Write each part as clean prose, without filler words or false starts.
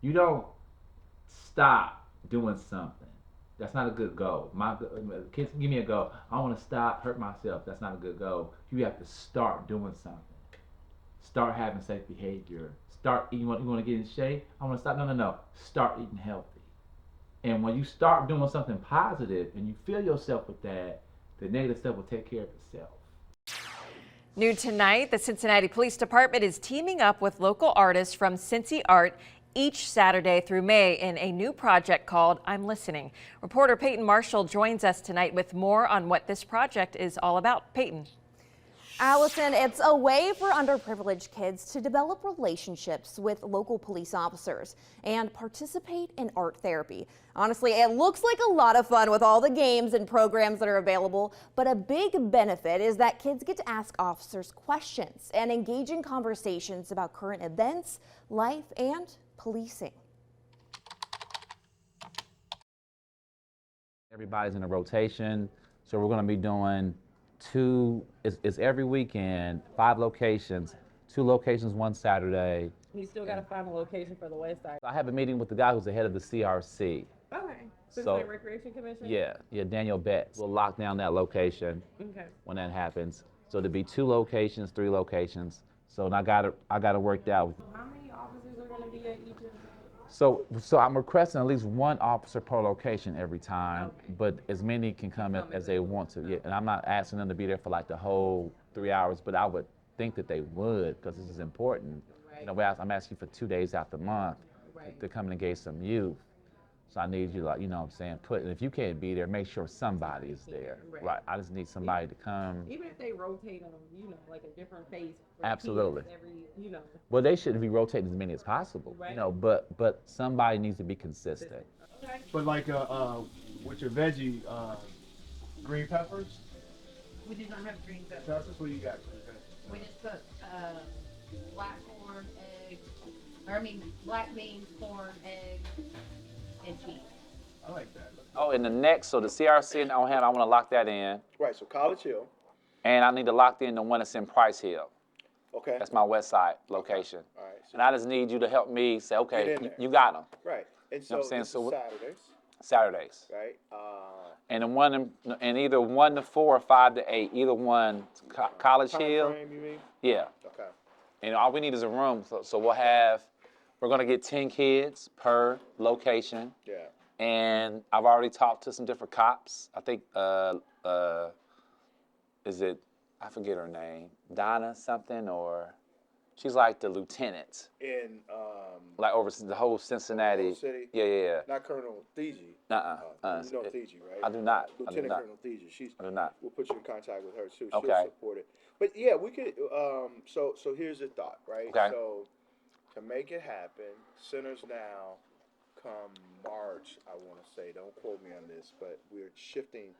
You don't stop doing something. That's not a good goal. My kids give me a goal. I want to stop, hurt myself. That's not a good goal. You have to start doing something. Start having safe behavior. Start. You want to get in shape. I want to stop. No, no, no. Start eating healthy. And when you start doing something positive and you fill yourself with that, the negative stuff will take care of itself. New tonight, the Cincinnati Police Department is teaming up with local artists from Cincy Art each Saturday through May in a new project called I'm Listening. Reporter Peyton Marshall joins us tonight with more on what this project is all about. Peyton. Allison, it's a way for underprivileged kids to develop relationships with local police officers and participate in art therapy. Honestly, it looks like a lot of fun with all the games and programs that are available, but a big benefit is that kids get to ask officers questions and engage in conversations about current events, life, and policing. Everybody's in a rotation, so we're going to be doing it's every weekend, 5 locations, 2 locations one Saturday. You still got to find a location for the west side. I have a meeting with the guy who's the head of the CRC. Okay. Cincinnati Recreation Commission? Yeah, Daniel Betts. We'll lock down that location when that happens. So there'll be 2 locations, 3 locations. So I got it worked out. How many officers are going to be at each of them? So I'm requesting at least 1 officer per location every time, but as many can come as they want to. Yeah, and I'm not asking them to be there for like the whole 3 hours, but I would think that they would, because this is important. Right. You know, I'm asking for 2 days out the month to come and engage some youth. So I need you to, like, you know what I'm saying, and if you can't be there, make sure somebody is there. Right. I just need somebody to come. Even if they rotate them, you know, like a different face. Absolutely. Every, you know. Well, they shouldn't be rotating as many as possible, you know, but somebody needs to be consistent. Okay. But like with your veggie, green peppers? We do not have green peppers. That's what you got. We just put black corn, eggs, black beans, corn, eggs, and cheese. I like that. Oh, and the next, so the CRC and on hand, I want to lock that in. Right, so College Hill. And I need to lock in the one that's in Price Hill. Okay. That's my west side location. Okay. All right. So and I just need you to help me say, okay, you got them. Right. And so, you know what I'm saying? So Saturdays. Saturdays. Right. And the one in either 1 to 4 or 5 to 8, either one. College Hill. Frame, you mean? Yeah. Okay. And all we need is a room. So we're going to get 10 kids per location. Yeah. And I've already talked to some different cops. I think, I forget her name, Donna something, or she's like the lieutenant. In, like over the whole Cincinnati. City? Yeah. Not Colonel Thiegy. You know Thiegy, right? I do not. Lieutenant Colonel Thiegy. I do not. We'll put you in contact with her too. Okay. She'll support it. But yeah, we could, so here's the thought, right? Okay. So to make it happen, Centers Now, come March, I want to say, don't quote me on this, but we're shifting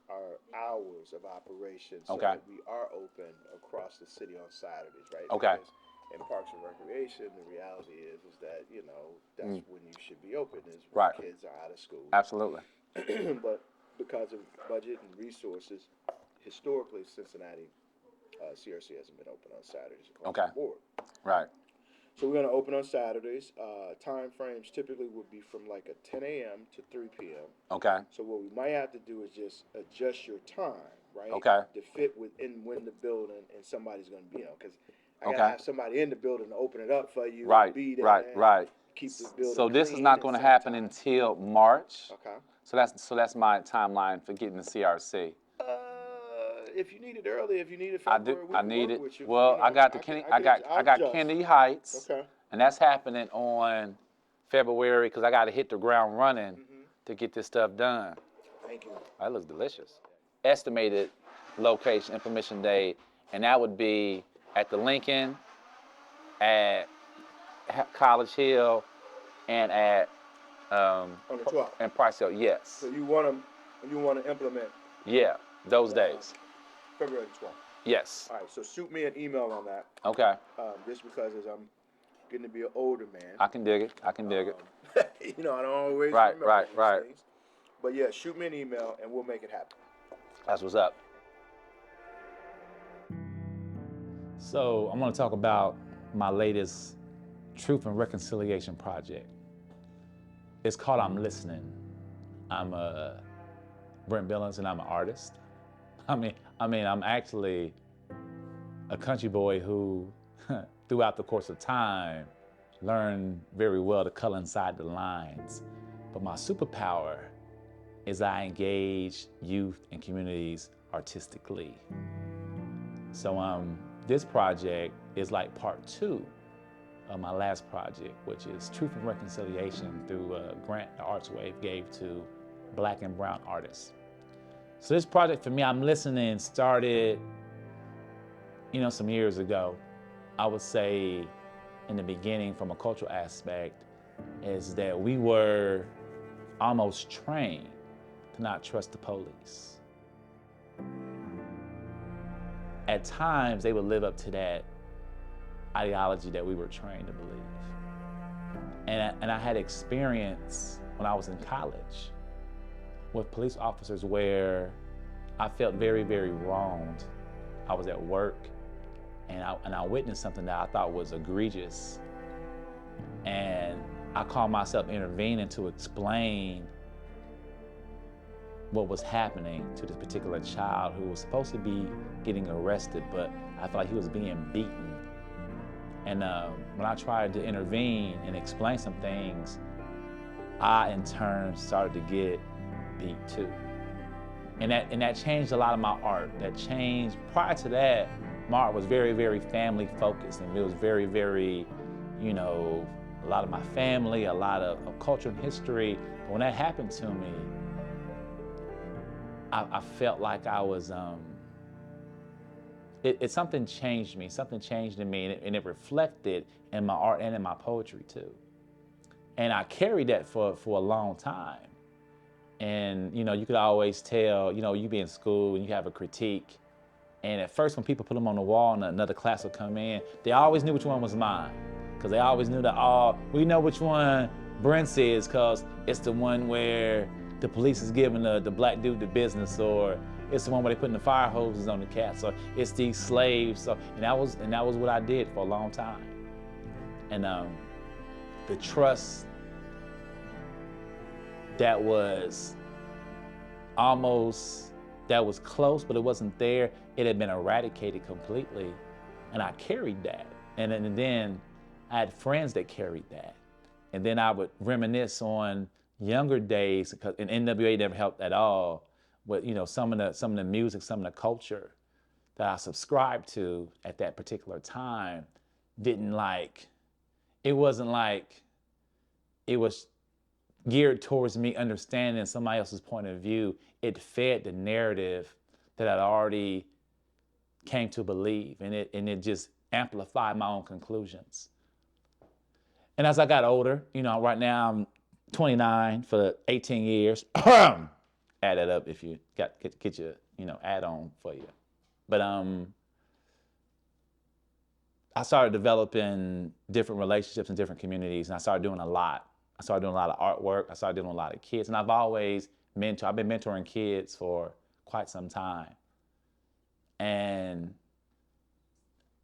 our hours of operation so that we are open across the city on Saturdays, right? Okay. Because in Parks and Recreation, the reality is that, you know, that's when you should be open, is when kids are out of school. Absolutely. But because of budget and resources, historically, Cincinnati CRC hasn't been open on Saturdays across the board. Right. So we're going to open on Saturdays. Time frames typically would be from like a 10 a.m. to 3 p.m. Okay. So what we might have to do is just adjust your time, right? Okay. To fit within when the building and somebody's going to be, because I got to have somebody in the building to open it up for you. Right. Be there Right. Keep the building So this is clean not and going to happen until March. Okay. So that's my timeline for getting the CRC. If you need it early, if you need it I need it. Well, I got Kennedy Heights. Okay. And that's happening on February, because I got to hit the ground running to get this stuff done. Thank you. That looks delicious. Estimated location and permission date, and that would be at the Lincoln, at College Hill, and at on the 12th. And Price Hill. Yes. So you want to implement? Yeah, those days. February 12th. Yes. All right. So shoot me an email on that. Okay. Just because as I'm getting to be an older man. I can dig it. You know, I don't always right. things. But yeah, shoot me an email and we'll make it happen. That's what's up. So I'm going to talk about my latest Truth and Reconciliation project. It's called I'm Listening. I'm Brent Billingsley, and I'm an artist. I mean, I'm actually a country boy who, throughout the course of time, learned very well to color inside the lines. But my superpower is I engage youth and communities artistically. So this project is like part 2 of my last project, which is Truth and Reconciliation through a grant the Arts Wave gave to Black and brown artists. So this project for me, I'm Listening, started, some years ago. I would say in the beginning, from a cultural aspect, is that we were almost trained to not trust the police. At times, they would live up to that ideology that we were trained to believe. And I had experience when I was in college with police officers where I felt very, very wronged. I was at work and I witnessed something that I thought was egregious. And I called myself intervening to explain what was happening to this particular child who was supposed to be getting arrested, but I felt like he was being beaten. And when I tried to intervene and explain some things, I in turn started to get beat too. And that changed a lot of my art. That changed, prior to that, my art was very, very family focused, and it was very, very, a lot of my family, a lot of culture and history. But when that happened to me, I felt like I was, something changed me, something changed in me, and it reflected in my art and in my poetry too. And I carried that for a long time. And you could always tell, you be in school and you have a critique, and at first when people put them on the wall and another class would come in, they always knew which one was mine. Because they always knew that, we know which one Brent's is, because it's the one where the police is giving the black dude the business, or it's the one where they're putting the fire hoses on the cats, or it's these slaves. So, and that was what I did for a long time. And the trust that was close, but it wasn't there, it had been eradicated completely. And I carried that. And then I had friends that carried that. And then I would reminisce on younger days, because and NWA never helped at all, with some of the music, some of the culture that I subscribed to at that particular time it wasn't like it was geared towards me understanding somebody else's point of view. It fed the narrative that I'd already came to believe, and it just amplified my own conclusions. And as I got older, right now I'm 29 for 18 years. Add that up if you get your add on for you. But I started developing different relationships in different communities, and I started doing a lot. I started doing a lot of artwork. I started doing a lot of kids, and I've been mentoring kids for quite some time. And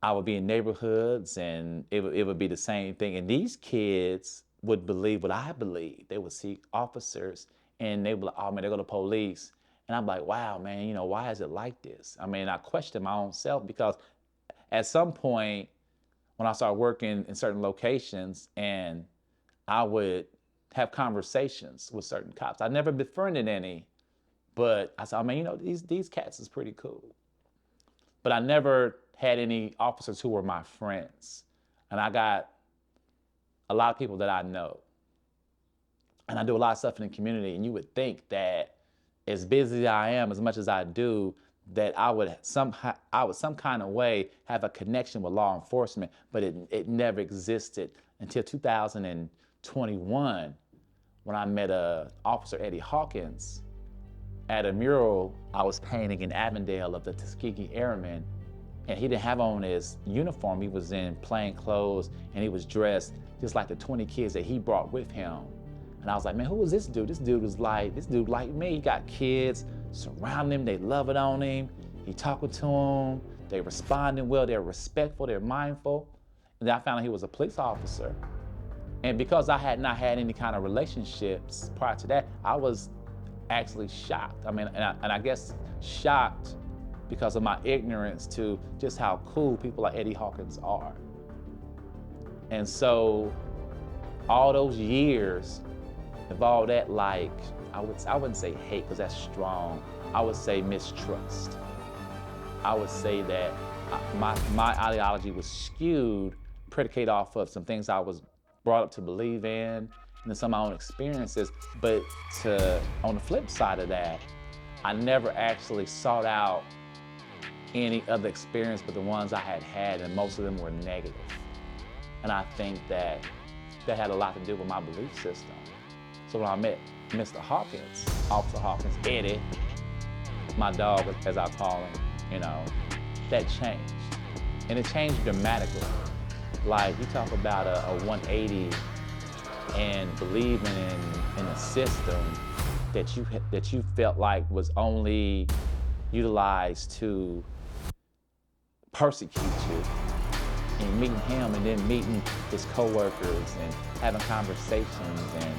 I would be in neighborhoods, and it would be the same thing. And these kids would believe what I believe. They would see officers, and they would be like, oh man, they go to police. And I'm like, wow, man, why is it like this? I question my own self, because at some point, when I started working in certain locations, and I would have conversations with certain cops. I never befriended any, but I said, these cats is pretty cool. But I never had any officers who were my friends. And I got a lot of people that I know. And I do a lot of stuff in the community, and you would think that as busy as I am, as much as I do, that I would some kind of way have a connection with law enforcement, but it never existed until 2021, when I met Officer Eddie Hawkins at a mural I was painting in Avondale of the Tuskegee Airmen. And he didn't have on his uniform. He was in plain clothes, and he was dressed just like the 20 kids that he brought with him. And I was like, man, who is this dude? This dude like me. He got kids surrounding him. They love it on him. He talking to them. They responding well. They're respectful. They're mindful. And then I found out he was a police officer. And because I had not had any kind of relationships prior to that, I was actually shocked. I mean, and I guess shocked because of my ignorance to just how cool people like Eddie Hawkins are. And so all those years of all that, like, I wouldn't say hate, because that's strong. I would say mistrust. I would say that my ideology was skewed, predicated off of some things I was brought up to believe in, and then some of my own experiences. But on the flip side of that, I never actually sought out any other experience but the ones I had had, and most of them were negative. And I think that had a lot to do with my belief system. So when I met Mr. Hawkins, Officer Hawkins, Eddie, my dog, as I call him, you know, that changed. And it changed dramatically. Like, you talk about a 180 and believing in a system that you felt like was only utilized to persecute you. And meeting him, and then meeting his coworkers, and having conversations, and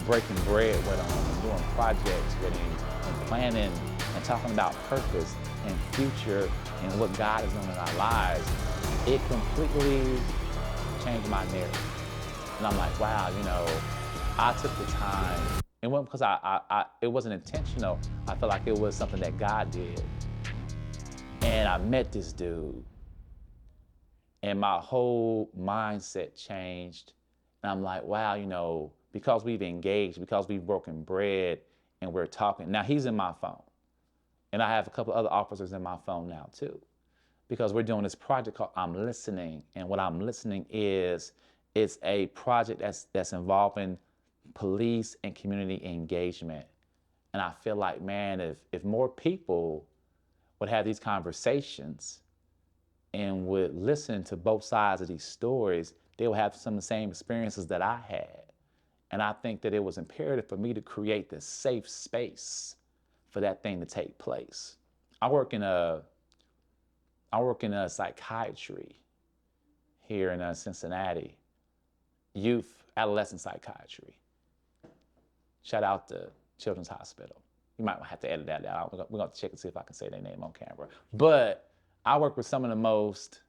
breaking bread with him, and doing projects with him, and planning, and talking about purpose and future and what God is doing in our lives, it completely changed my narrative. And I'm like, wow, you know, I took the time, and it wasn't because it wasn't intentional. I felt like it was something that God did. And I met this dude, and my whole mindset changed. And I'm like, wow, you know, because we've engaged, because we've broken bread, and we're talking. Now, he's in my phone. And I have a couple other officers in my phone now, too, because we're doing this project called I'm Listening. And what I'm listening is, it's a project that's involving police and community engagement. And I feel like, man, if more people would have these conversations and would listen to both sides of these stories, they would have some of the same experiences that I had. And I think that it was imperative for me to create this safe space for that thing to take place. I work in a psychiatry here in Cincinnati, youth, adolescent psychiatry. Shout out to Children's Hospital. You might have to edit that out. We're going to check and see if I can say their name on camera. But I work with some of the most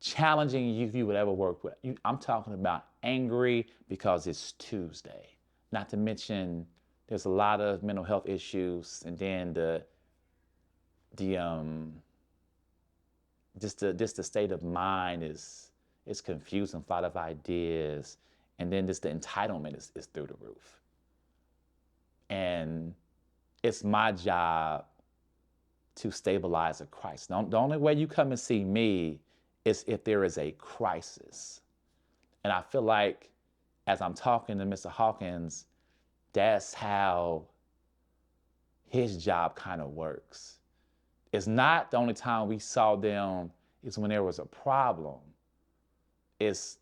challenging youth you would ever work with. I'm talking about angry because it's Tuesday. Not to mention, there's a lot of mental health issues, and then just the state of mind is confusing, a lot of ideas, and then just the entitlement is through the roof. And it's my job to stabilize a crisis. The only way you come and see me is if there is a crisis. And I feel like, as I'm talking to Mr. Hawkins, that's how his job kind of works. It's not the only time we saw them is when there was a problem. It's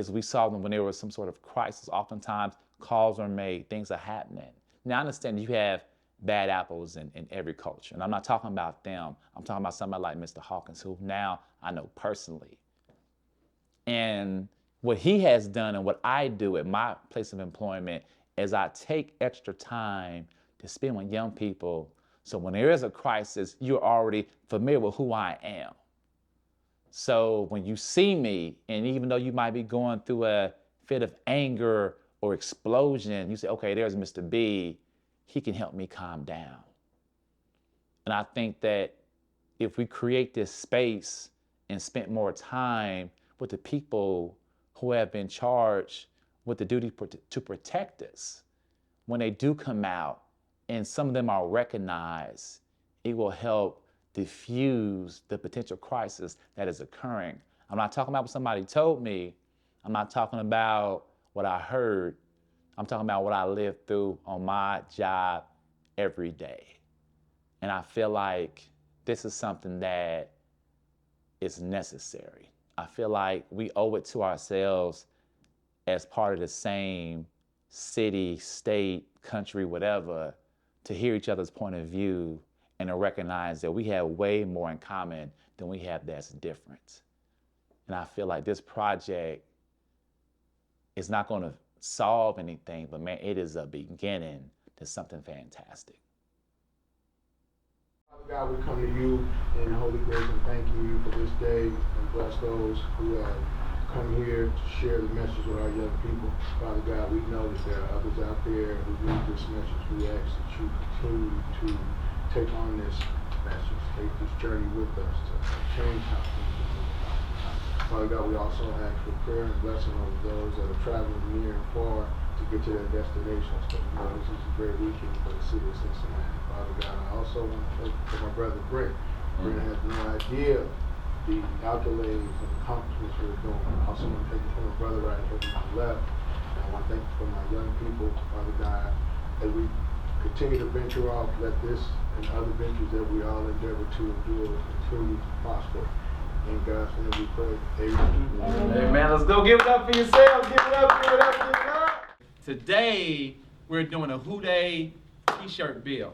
we saw them when there was some sort of crisis. Oftentimes, calls are made, things are happening. Now, I understand you have bad apples in every culture, and I'm not talking about them. I'm talking about somebody like Mr. Hawkins, who now I know personally. And what he has done and what I do at my place of employment is I take extra time to spend with young people, so when there is a crisis, you're already familiar with who I am. So when you see me, and even though you might be going through a fit of anger or explosion, you say, okay, there's Mr. B, he can help me calm down. And I think that if we create this space and spend more time with the people who have been charged with the duty to protect us, when they do come out and some of them are recognized, it will help diffuse the potential crisis that is occurring. I'm not talking about what somebody told me. I'm not talking about what I heard. I'm talking about what I lived through on my job every day. And I feel like this is something that is necessary. I feel like we owe it to ourselves as part of the same city, state, country, whatever, to hear each other's point of view and to recognize that we have way more in common than we have that's different. And I feel like this project it's not going to solve anything, but man, it is a beginning to something fantastic. Father God, we come to you in holy grace and thanking you for this day and bless those who have come here to share the message with our young people. Father God, we know that there are others out there who need this message. We ask that you continue to take on this message, take this journey with us to change how things are moving. Father God, we also ask for prayer and blessing over those that are traveling near and far to get to their destinations. But we know this is a great weekend for the city of Cincinnati. Father God, I also want to thank you for my brother Brent. Brent has no idea the accolades and accomplishments you're doing. I also want to thank you for my brother right here to my left. And I want to thank you for my young people, Father God, as we continue to venture off, let this and other ventures that we all endeavor to endure continue to prosper. In God's name we pray. Amen. Amen. Let's go give it up for yourselves. Give it up, give it up, give it up. Today, we're doing a Who Dey t-shirt bill,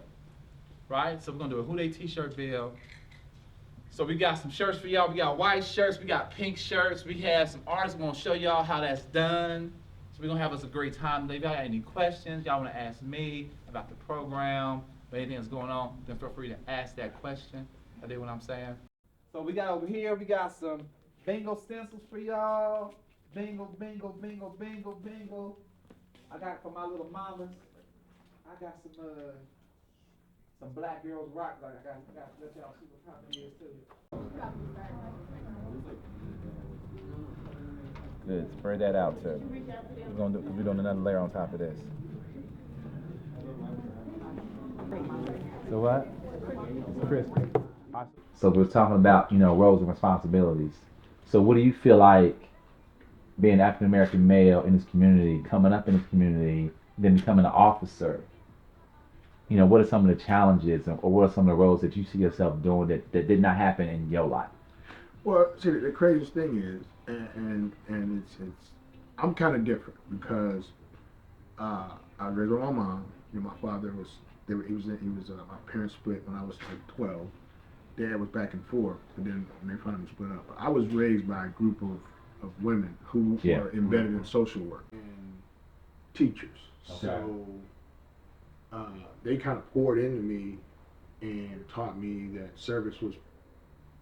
right? So we're going to do a Who Dey t-shirt bill. So we got some shirts for y'all. We got white shirts. We got pink shirts. We have some artists. We're going to show y'all how that's done. So we're going to have us a great time today. If y'all got any questions, y'all want to ask me about the program, or anything that's going on, then feel free to ask that question. I dig what I'm saying? So we got over here, we got some bingo stencils for y'all. Bingo, bingo, bingo, bingo, bingo. I got for my little mamas. I got some Black Girls Rock. I got to let y'all see what time it is too. Good. Spread that out too. We're doing another layer on top of this. So what? It's crispy. So we're talking about, roles and responsibilities. So what do you feel like being an African American male in this community, coming up in this community, then becoming an officer? What are some of the challenges, or what are some of the roles that you see yourself doing that did not happen in your life? Well, see, the craziest thing is, and it's I'm kind of different because I was raised with my mom. My father was my parents split when I was like 12. Dad was back and forth, and then when they finally split up. I was raised by a group of women who were embedded in social work and teachers. Okay. So they kind of poured into me and taught me that service was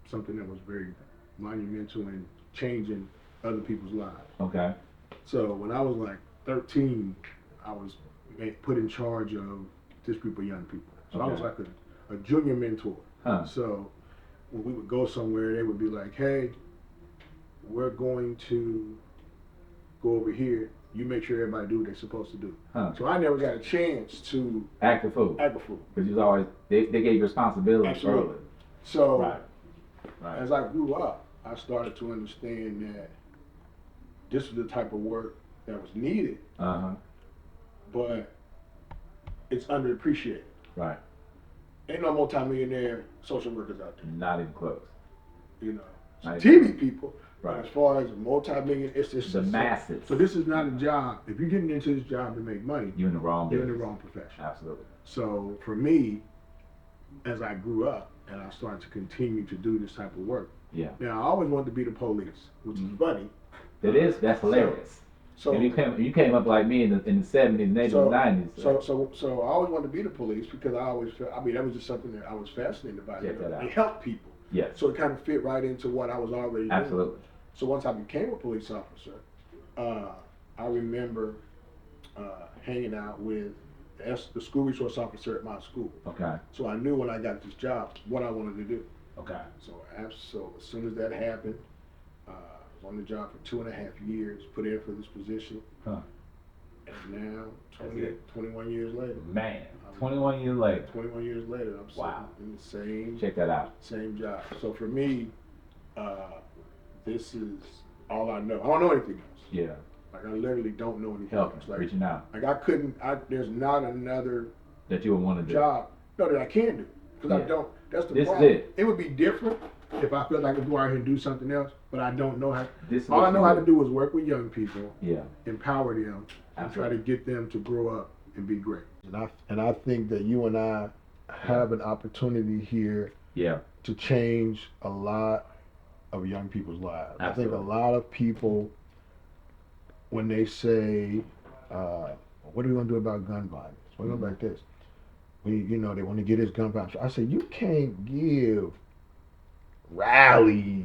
something that was very monumental in changing other people's lives. Okay. So when I was like 13, I was put in charge of this group of young people. So I was like a junior mentor. Huh. So when we would go somewhere, they would be like, hey, we're going to go over here. You make sure everybody do what they're supposed to do. Huh. So I never got a chance to Act the fool. act a fool. Because you always, they gave you responsibility Absolutely. early. So Right. as I grew up, I started to understand that this was the type of work that was needed, Uh-huh. but it's underappreciated. Right. Ain't no multimillionaire social workers out there. Not even close. Some Not TV people. Right. But as far as multi-million, it's just The masses. So this is not a job. If you're getting into this job to make money, You're in the wrong you're in the business. wrong profession. Absolutely. So for me, as I grew up and I started to continue to do this type of work, Yeah. now I always wanted to be the police, which is funny. That's hilarious. So And you came up like me in the 70s and 80s and 90s. So I always wanted to be the police because I always felt, that was just something that I was fascinated by. Check that out. They help people. Yes. So it kind of fit right into what I was already doing. Absolutely. So once I became a police officer, I remember hanging out with the school resource officer at my school. Okay. So I knew when I got this job what I wanted to do. Okay. So as soon as that happened, I was on the job for 2.5 years, put in for this position, Huh. and now That's it. 21 years later. Man, 21 years later. 21 years later, I'm Wow. sitting in the same Check that out. same job. So for me, this is all I know. I don't know anything else. Yeah. Like I literally don't know anything Helping, else. Like, reaching out. there's not another That you would want to do. job that I can do. Because Yeah. I don't, that's the This is problem. it. It would be different if I felt like I could go out here and do something else, but I don't know how. This is All what I know you how to do is work with young people, Yeah. empower them, and try to Absolutely. get them to grow up and be great. And I think that you and I have an opportunity here Yeah. to change a lot of young people's lives. I think Absolutely. a lot of people when they say, what are we gonna do about gun violence? What are we gonna do about this? They want to get this gun violence. I said, you can't give rallies.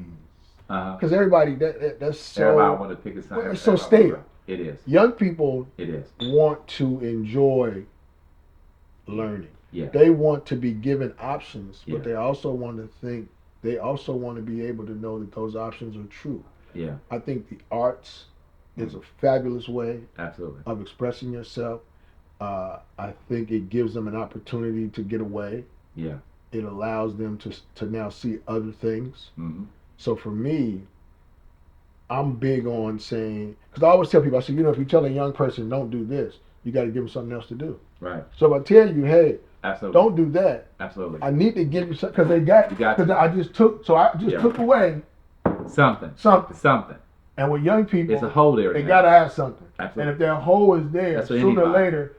Because everybody, that's so. Everybody want to pick a side. Well, it's so stale. It is. Young people It is. want to enjoy learning. Yeah. They want to be given options, but Yeah. they also want to think. They also want to be able to know that those options are true. Yeah. I think the arts is a fabulous way Absolutely. of expressing yourself. I think it gives them an opportunity to get away. Yeah. It allows them to now see other things. Mm-hmm. So for me, I'm big on saying, because I always tell people, I say, if you tell a young person don't do this, you got to give them something else to do. Right. So if I tell you, hey, Absolutely. don't do that, Absolutely. I need to give you something, because they got, You got because to. I just took away Something. something. And with young people, It's a hole there. they now. got to have something. Absolutely. And if their hole is there, That's what sooner or anybody- later,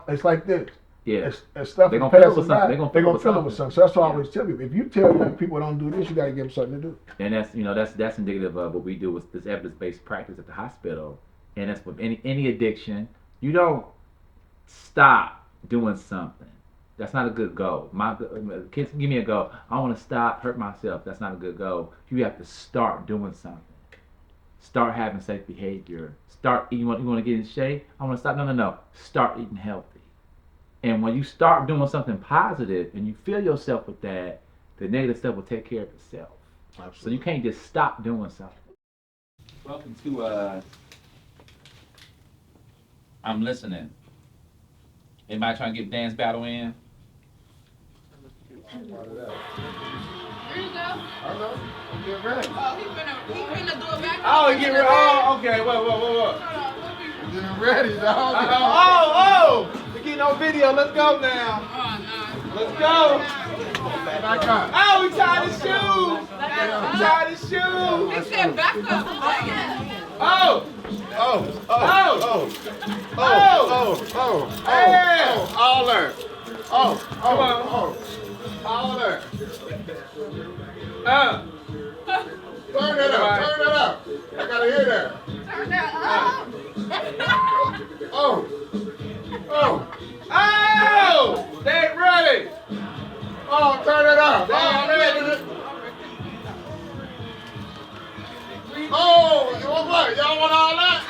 it's like this. Yeah. As stuff They is gonna fill it passing with something. by, They gonna they're fill it going with to fill it with something. something. So that's why I Yeah. always tell people, if you tell young people don't do this, you got to give them something to do. And that's indicative of what we do with this evidence-based practice at the hospital. And that's with any addiction. You don't stop doing something. That's not a good goal. My kids give me a goal. I want to stop, hurt myself. That's not a good goal. You have to start doing something. Start having safe behavior. Start. You want to get in shape? I want to stop. No. Start eating healthy. And when you start doing something positive and you fill yourself with that, the negative stuff will take care of itself. Absolutely. So you can't just stop doing something. Welcome to I'm listening. Anybody trying to get dance battle in? Here you go. I know. I'm getting ready. Oh, he finna do it back. Oh, get ready. Oh, okay. What? Hold on, let me. I'm getting ready, dog. Oh! We get no video. Let's go now. Oh, no. Let's go. Back up. Oh, we tied his shoes. We tied his shoes. He said back up. Oh! Yeah. All there. Come on. All there. Turn Turn it up. I gotta hear that. Turn that up. Oh. Oh! They ain't ready. Oh, turn it up. They ain't ready. Oh, you want what? Y'all want all that?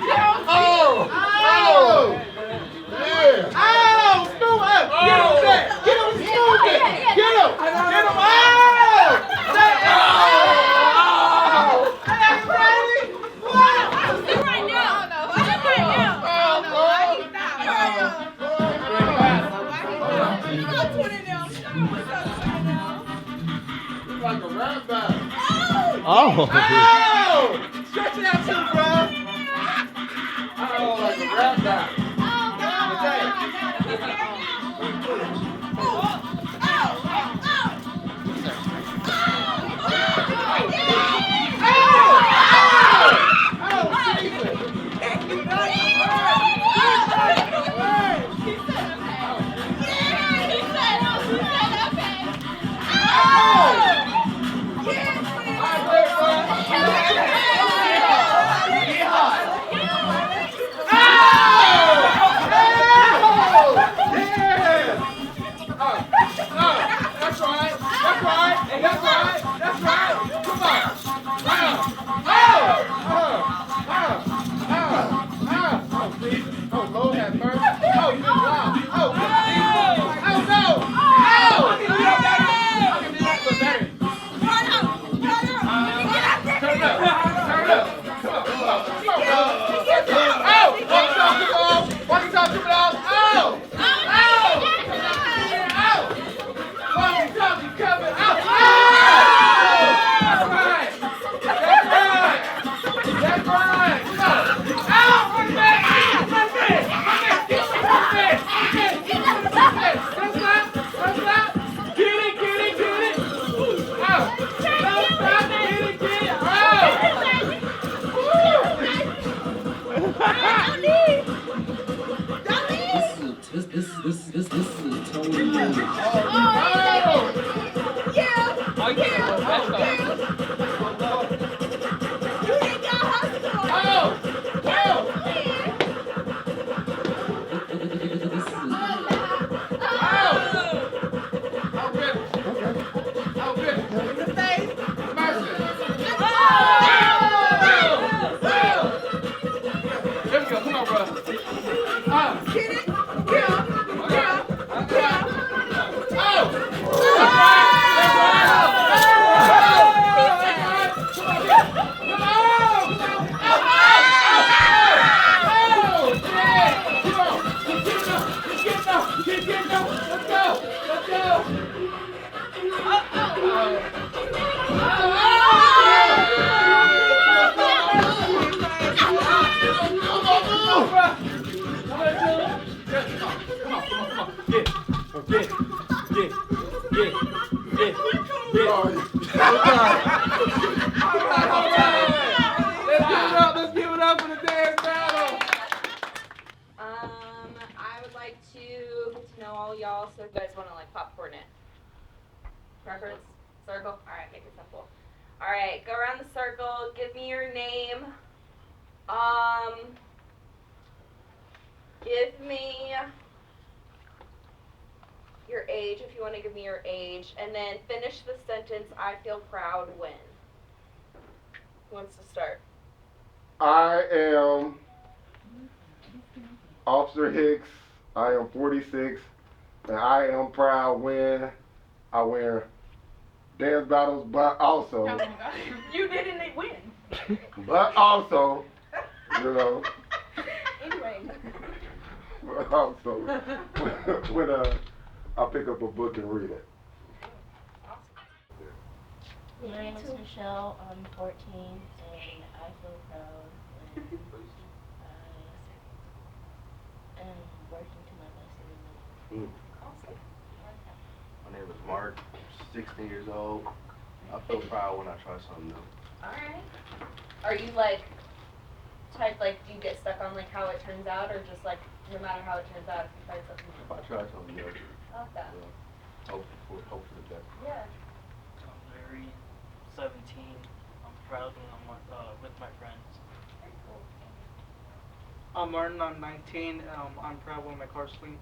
Yeah. Oh. Yeah. Oh! Snoop! Get him back! Get him Snoopy! Get him! Oh! They ain't ready! What? Right now. Right now. Why he stopped? You got 20 now. It's like a rap battle. Oh! Stretch it out too, bro! Oh, like a rap battle. This is a totally new. Yeah. mural, so if you guys want to like popcorn it. Preference? Circle? Alright, make it simple. Alright, go around the circle, give me your name. Give me your age if you want to give me your age, and then finish the sentence, I feel proud when. Who wants to start? I am Officer Hicks. I am 46, and I am proud when I win dance battles, but also, You didn't win. but also, you know, Anyway. but also, when I pick up a book and read it. My name is Michelle. I'm 14, and I feel proud when I am working to my best every day. My name is Mark. I'm 16 years old. I feel proud when I try something new. Alright. Are you like type like do you get stuck on like how it turns out, or just like no matter how it turns out if you try something new? If I try something new, I like that. hope for the best. Yeah. I'm Larry, 17. I'm proud when I'm with my friends. Very cool. I'm Martin. I'm 19. I'm proud when my car's clean.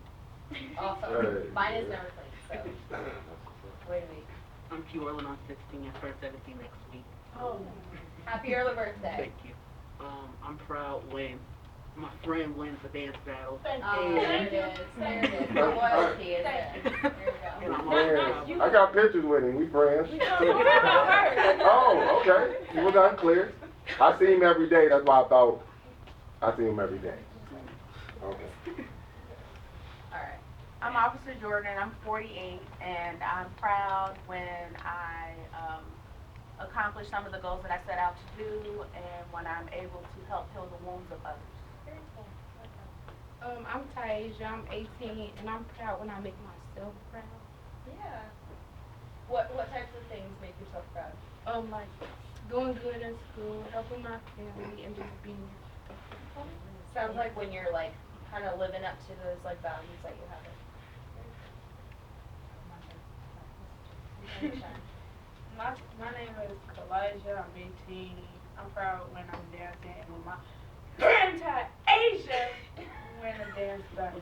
Awesome. Hey. Mine is never clean, so way to be. I'm Q Orlin. I'm 16. I turn 17 next week. Oh, happy early birthday. Thank you. I'm proud when my friend wins the dance battle. Oh, there it is. There it is. The loyalty is there. There you And go. I'm also Friends. I got pictures with him. We friends. Oh, okay. He was unclear. I see him every day. That's why I thought I see him every day. Okay. Alright. I'm Officer Jordan, I'm 48, and I'm proud when I accomplish some of the goals that I set out to do, and when I'm able to help heal the wounds of others. Very cool. I'm Taisha, I'm 18, and I'm proud when I make myself proud. Yeah. What types of things make yourself proud? Like doing good in school, helping my family, and just being Sounds like when you're like kind of living up to those like values that you have. My name is Kalijah, I'm 18. I'm proud when I'm dancing with my friend Asia when I dance battle.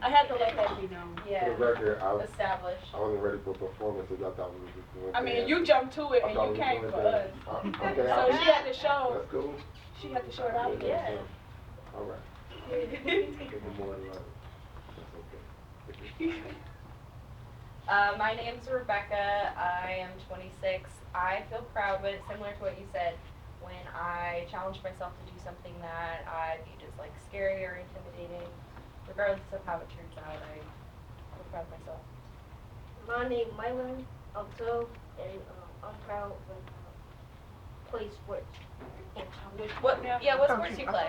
I had to let that be known. Yeah. For the record, I Established. wasn't ready for performances. I thought we were just doing I mean, dance. you jumped to it I and thought you we were came doing for dance. us. Okay, So she had to show. That's cool. She had to show it out. Yeah. All right. Give me more love. That's okay. My name's Rebecca. I am 26. I feel proud, but it's similar to what you said. When I challenge myself to do something that I viewed as like scary or intimidating, regardless of how it turns out, I feel proud of myself. My name is Mylan. I'm 12, and I'm proud when I play sports. What? Yeah, what sports do you play?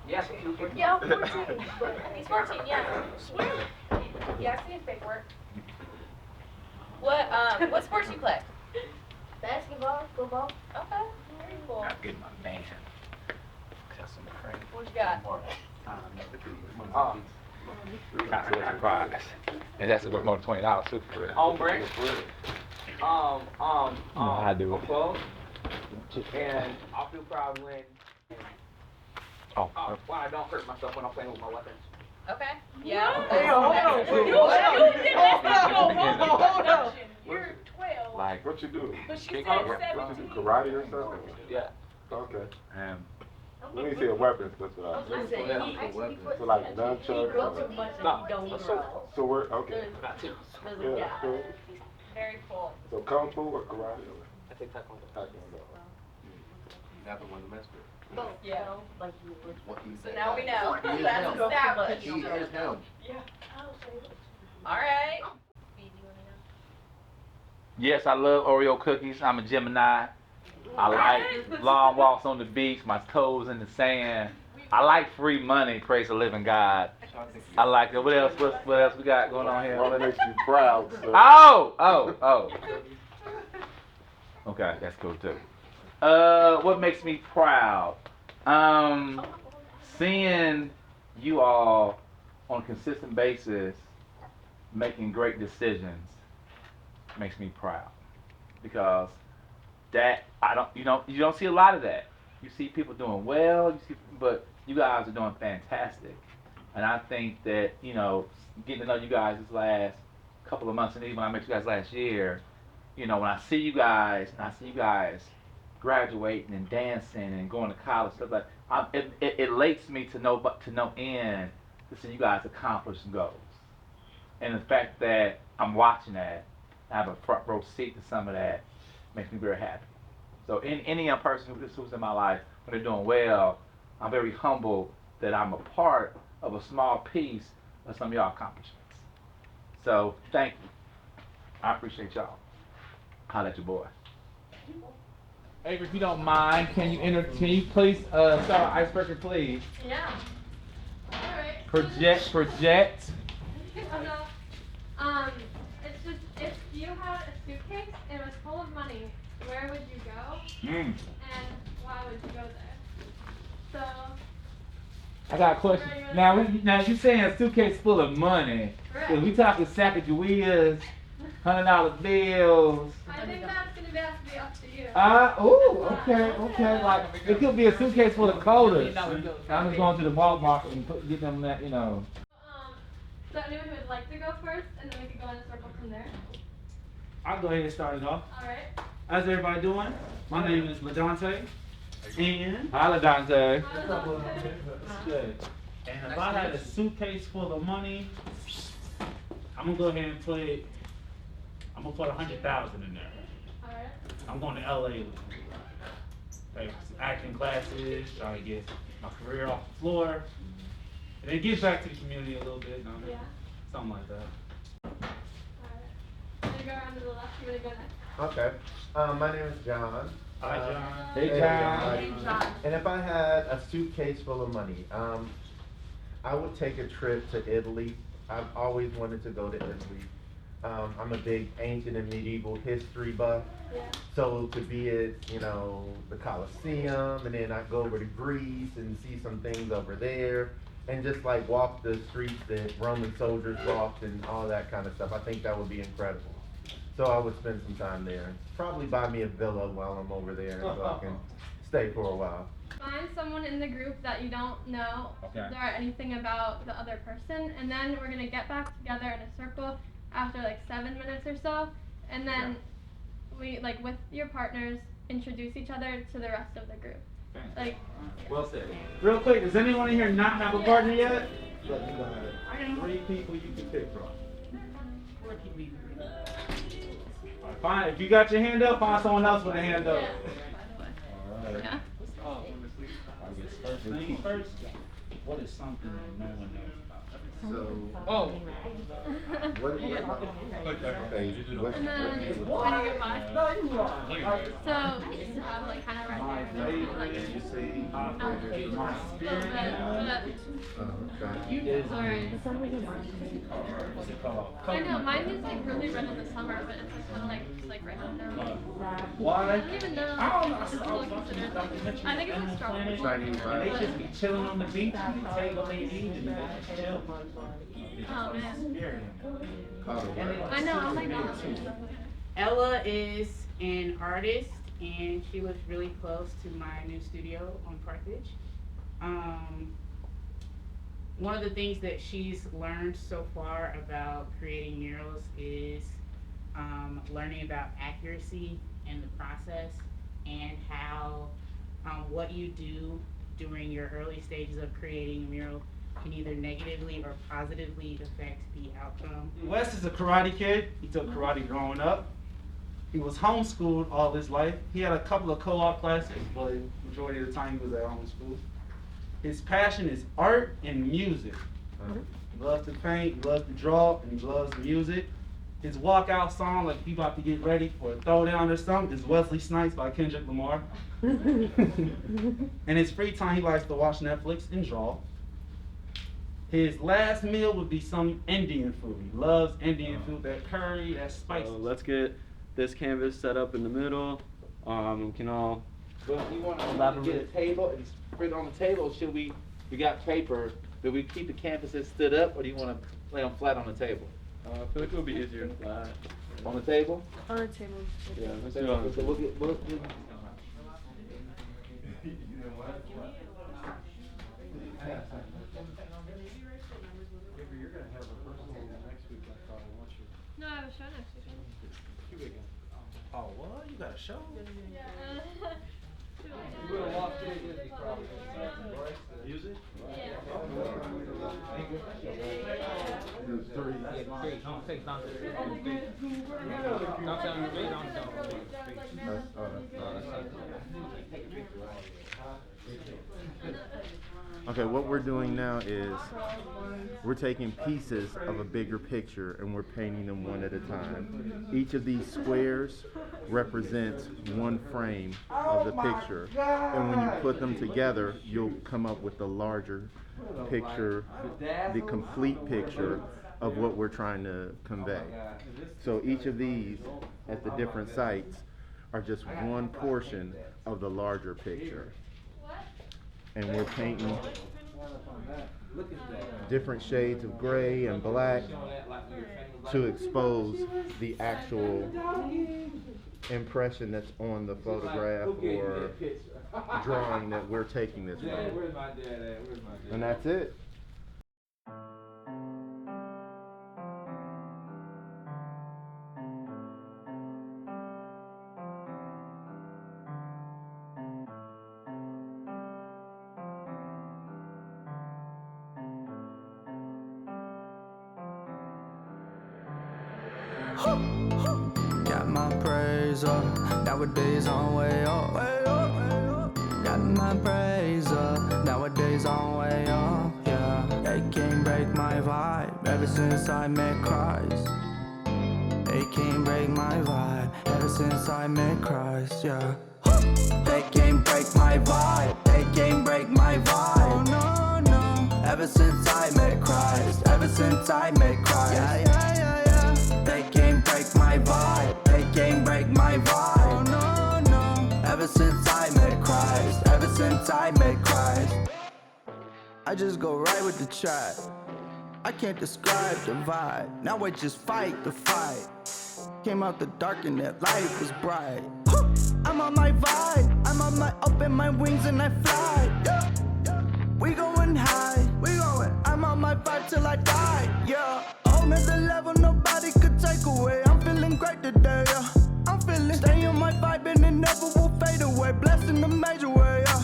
Yes. Yeah, I'm 14, but He's 14. Yeah. Swear. Yeah, I see his paperwork. What sports do you play? basketball, football. Okay. Very cool. I'm getting my man. Test some friends. What you got? Consolation prize. And that's worth more than $20 too. For real. Brent. You know how I do it. 12, and I feel proud when Oh, I don't hurt myself when I'm playing with my weapons. Okay. Yeah. Hold on. You're 12. like But she said What 17. you do, karate or something? Yeah. Okay. and When you say weapons, that's what I I said he actually put So like nunchucks? broke a bunch of don't So we're, okay. Got two. Yeah, cool. Very cool. So kung fu or karate? I take taekwondo. Taekwondo. You never won the mess with. both. Yeah. You know, like you would. What he So said. now we know. He is That's him. established. He is him. All right. yes, I love Oreo cookies. I'm a Gemini. I like long walks on the beach, my toes in the sand. I like free money, praise the living God. I like it. What else? What else we got going on here? What makes you proud, sir? Oh. Okay, that's cool too. What makes me proud? Seeing you all, on a consistent basis, making great decisions makes me proud. Because that, you don't see a lot of that. You see people doing well, but you guys are doing fantastic. And I think that, getting to know you guys this last couple of months, and even when I met you guys last year, when I see you guys, graduating and dancing and going to college, stuff like it elates me to no end to see you guys accomplish goals. And the fact that I'm watching that, I have a front row seat to some of that, makes me very happy. So any young person who's in my life, when they're doing well, I'm very humble that I'm a part of a small piece of some of y'all accomplishments. So thank you. I appreciate y'all. Holla at your boy. Avery, if you don't mind, can you please start an icebreaker, please? Yeah. All right. Project. It's just if you had a suitcase and it was full of money, where would you go? And why would you go there? So. I got a question. Now you saying a suitcase full of money? Right. If we talking Sacagaweas, $100 bills. I think that's gonna have to be up to you. Okay. Like it could be a suitcase full of quarters. I'm just going to the Walmart and get them that, So anyone who would like to go first, and then we could go in a circle from there. I'll go ahead and start it off. All right. How's everybody doing? My name is LaDante. And Holla, Dante. good. And if I had a suitcase full of money, I'm gonna go ahead and I'm gonna put 100,000 in there. All right. I'm going to LA. Like acting classes, trying to get my career off the floor, and then give back to the community a little bit. Yeah. Something like that. All right. I'm gonna go around to the left. You wanna go next? Okay. My name is John. Hi, John. Hey, John. Hey, John. And if I had a suitcase full of money, I would take a trip to Italy. I've always wanted to go to Italy. I'm a big ancient and medieval history buff. Yeah. So to be at, the Colosseum, and then I go over to Greece and see some things over there, and just like walk the streets that Roman soldiers walked and all that kind of stuff. I think that would be incredible. So I would spend some time there. Probably buy me a villa while I'm over there so I can stay for a while. Find someone in the group that you don't know Okay. anything about the other person, and then we're gonna get back together in a circle after like 7 minutes or so, and then we, like with your partners, introduce each other to the rest of the group. Like, Well said. Real quick, does anyone in here not have a partner yet? Look, you got 3 people you can pick from. Alright, fine. If you got your hand up, find someone else with a hand up. Alright. yeah. I guess first thing first, what is something that no one knows about? So, Oh. what, And then, what, when you get mine. So, we used to have like kind of right there, like, a little bit, Sorry. What's it called? I know, mine is like really red in the summer, but it's like kind of like just like right now. Why? I don't even know. I don't know. It's still considered like, I think it's like strawberry. Chinese They just be chilling on the beach, take what they need, and they chill. Oh man. Colorado. I know, I'm like not. Ella is an artist, and she lives really close to my new studio on Carthage. One of the things that she's learned so far about creating murals is learning about accuracy in the process, and how what you do during your early stages of creating a mural can either negatively or positively affect the outcome. Wes is a karate kid. He took karate growing up. He was homeschooled all his life. He had a couple of co-op classes, but the majority of the time he was at homeschool. His passion is art and music. He loves to paint, he loves to draw, and he loves music. His walkout song, like he about to get ready for a throwdown or something, is Wesley Snipes by Kendrick Lamar. In his free time, he likes to watch Netflix and draw. His last meal would be some Indian food. He loves Indian food, that curry, that spice. Let's get this canvas set up in the middle. We can all. But you want to get a table and spread it on the table? We got paper Do we keep the canvases stood up, or do you want to lay them flat on the table? I feel like it would be easier to fly. On the table? On the table. Yeah, let's do it on the table. No, I have a show next weekend. Oh, what? You got a show? Music? Okay, what we're doing now is we're taking pieces of a bigger picture and we're painting them one at a time. Each of these squares represents one frame of the picture, and when you put them together, you'll come up with the larger picture, the complete picture of what we're trying to convey. So each of these at the different sites are just one portion of the larger picture. And we're painting different shades of gray and black to expose the actual impression that's on the photograph or drawing that we're taking this from. And that's it. Got my praise up, nowadays I'm way up. Got my praise up, nowadays I'm way up. Yeah, they can't break my vibe ever since I met Christ. They can't break my vibe ever since I met Christ. Yeah, they can't break my vibe. They can't break my vibe. Oh, no, no. Ever since I met Christ. Ever since I met Christ. Yeah, yeah, yeah, yeah. They can't break my vibe. They can't break my vibe. Oh, no, no. Ever since I met Christ. Ever since I met Christ. I just go right with the track. I can't describe the vibe. Now I just fight the fight. Came out the dark and that light was bright. I'm on my vibe. I'm on my open my wings and I fly. Yeah. We going high. We going. I'm on my vibe till I die. Yeah. On another level nobody could take away. I'm feeling great today. Yeah. I'm feeling. Stay on my vibe and it never will fade away. Blessed in a major way. Yeah.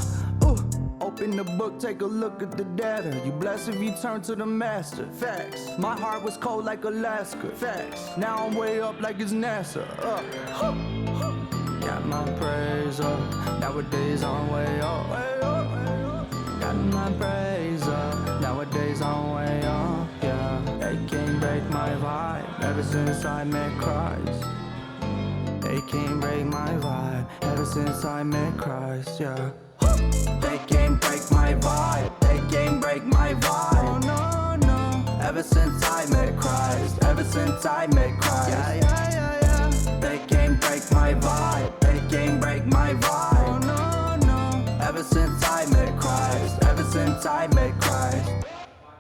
Open the book, take a look at the data. You blessed if you turn to the master. Facts. My heart was cold like Alaska. Facts. Now I'm way up like it's NASA. Got my praise up. Nowadays I'm way up. Got my praise up. Nowadays I'm way up. Yeah. They can't break my vibe ever since I met Christ. They can't break my vibe ever since I met Christ. Yeah. They can't break my vibe. They can't break my vibe. Oh, no, no. Ever since I met Christ. Ever since I met Christ. Yeah, yeah, yeah, yeah. They can't break my vibe. They can't break my vibe. Oh, no, no. Ever since I met Christ. Ever since I met Christ.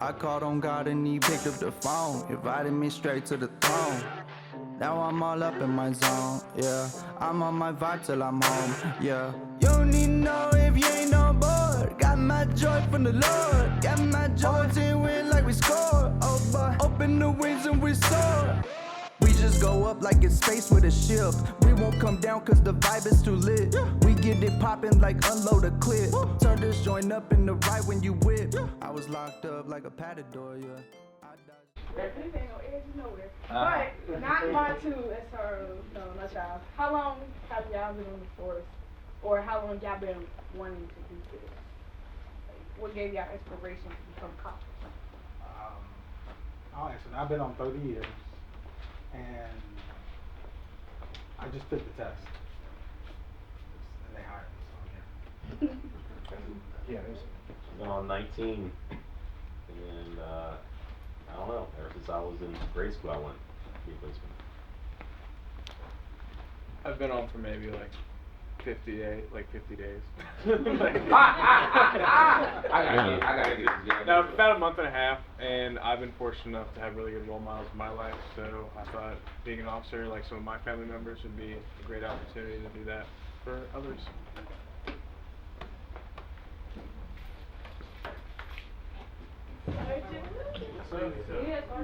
I called on God and he picked up the phone. Invited me straight to the throne. Now I'm all up in my zone, yeah. I'm on my vibe till I'm home, yeah. You don't need to know if you ain't on board. Got my joy from the Lord. Got my joy till win like we score. Oh boy, open the wings and we soar. We just go up like it's space with a ship. We won't come down cause the vibe is too lit. We get it poppin' like unload a clip. Turn this joint up in the right when you whip. I was locked up like a padded door, yeah. This ain't no edge nowhere. But not mine too, as far as my child. How long have y'all been on the force? Or how long y'all been wanting to do this? Like, what gave y'all inspiration to become cops? Actually, I've been on 30 years, and I just took the test. And they hired me, so yeah. Yeah, I've been on 19, and I don't know, ever since I was in grade school I went to be a policeman. I've been on for maybe like 50 days. I gotta get this. No, about a month and a half, and I've been fortunate enough to have really good role models in my life. So I thought being an officer, like some of my family members, would be a great opportunity to do that for others.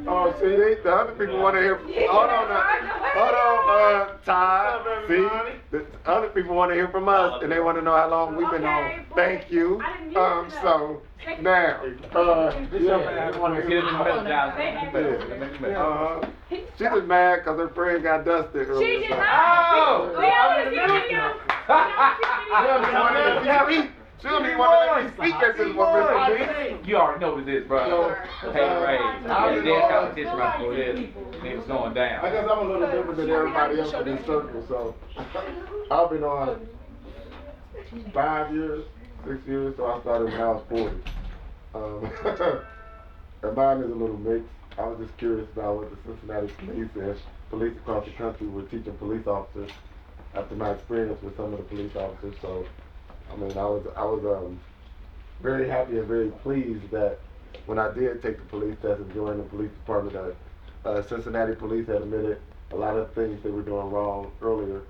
Oh, see, the other people want to hear. Hold on, Todd. See, the other people want to hear from us, and they want to know how long we've been on. Thank you. So now, she just mad because her friend got dusted earlier. She did not. She don't even want to let me speak at this one, Mr. B. You already know what it is, bro. Hey, Ray, there's competition right for this. Niggas going down. I guess I'm a little different than everybody else in this circle, so I've been on 5 years, 6 years, so I started when I was 40. And mine is a little mixed. I was just curious about what the Cincinnati Police and police across the country were teaching police officers after my experience with some of the police officers. So, I mean, I was very happy and very pleased that when I did take the police test and join the police department, Cincinnati Police had admitted a lot of things they were doing wrong earlier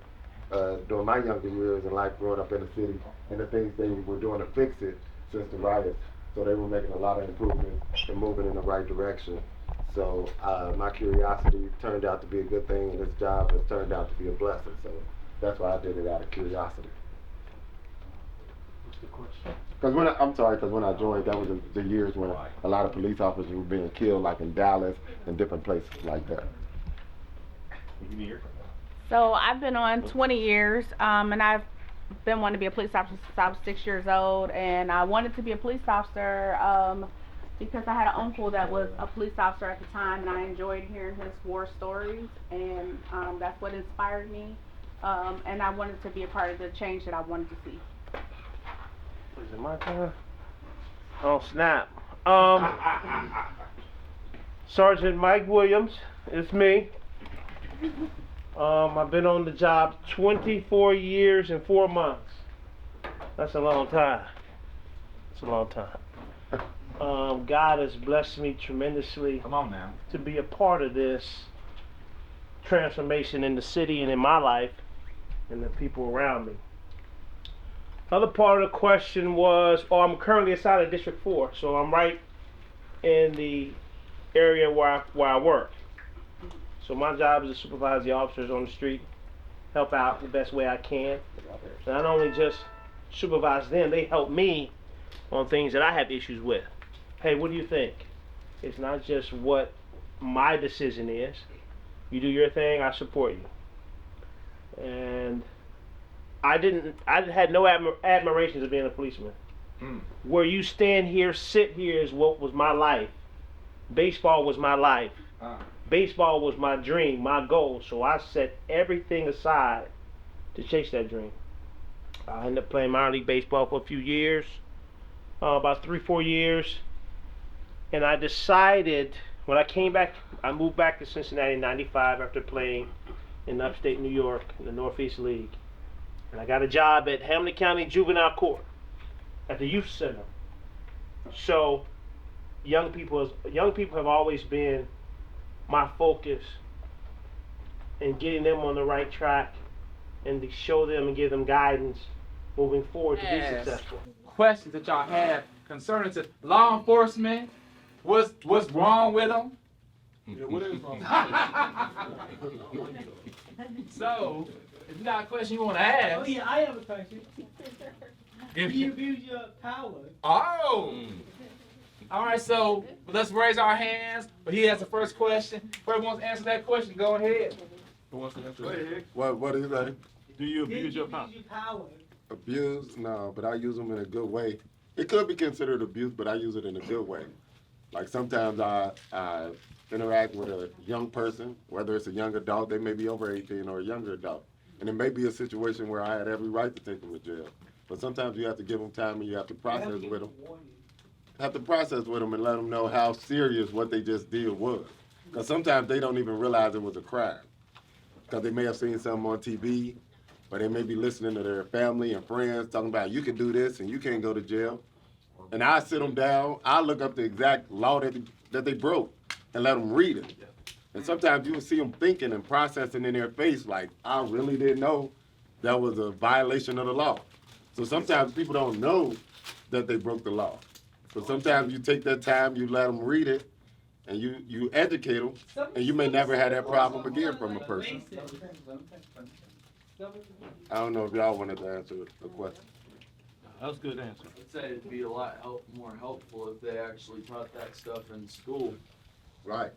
during my younger years in life growing up in the city, and the things they were doing to fix it since the riots. So they were making a lot of improvements and moving in the right direction. So my curiosity turned out to be a good thing, and this job has turned out to be a blessing. So that's why I did it out of curiosity. Because when I joined, that was the years when a lot of police officers were being killed, like in Dallas and different places like that. So I've been on 20 years, and I've been wanting to be a police officer since I was 6 years old, and I wanted to be a police officer because I had an uncle that was a police officer at the time, and I enjoyed hearing his war stories, and that's what inspired me, and I wanted to be a part of the change that I wanted to see. Is it my turn? Oh snap. Sergeant Mike Williams, it's me. I've been on the job 24 years and 4 months. That's a long time. It's a long time. God has blessed me tremendously. Come on now. To be a part of this transformation in the city and in my life and the people around me. Other part of the question was, I'm currently assigned at District 4, so I'm right in the area where I work. So my job is to supervise the officers on the street, help out the best way I can. And not only just supervise them, they help me on things that I have issues with. Hey, what do you think? It's not just what my decision is. You do your thing, I support you. And I had no admiration of being a policeman. Where you stand here, sit here is what was my life. Baseball was my life. Baseball was my dream, my goal. So I set everything aside to chase that dream. I ended up playing minor league baseball for a few years, about 3-4 years. And I decided, when I came back, I moved back to Cincinnati in '95 after playing in upstate New York in the Northeast League. And I got a job at Hamilton County Juvenile Court at the youth center. So young people have always been my focus in getting them on the right track and to show them and give them guidance moving forward to be successful. Questions that y'all have concerning to law enforcement? What's wrong with them? Yeah, what is wrong? So, if you got a question you want to ask. Oh yeah, I have a question. If you abuse your power. Oh! All right, so let's raise our hands. But he has the first question. Whoever wants to answer that question, go ahead. Who wants to answer that? What is that? Do you abuse your power? Abuse? No, but I use them in a good way. It could be considered abuse, but I use it in a good way. Like sometimes I interact with a young person, whether it's a young adult, they may be over 18, or a younger adult. And it may be a situation where I had every right to take them to jail. But sometimes you have to give them time and you have to process with them. And let them know how serious what they just did was. Because sometimes they don't even realize it was a crime. Because they may have seen something on TV or they may be listening to their family and friends talking about you can do this and you can't go to jail. And I sit them down, I look up the exact law that they broke and let them read it. And sometimes you will see them thinking and processing in their face like, I really didn't know that was a violation of the law. So sometimes people don't know that they broke the law. But sometimes you take that time, you let them read it, and you educate them, and you may never have that problem again from a person. I don't know if y'all wanted to answer the question. That was a good answer. I'd say it'd be a lot more helpful if they actually taught that stuff in school. Right.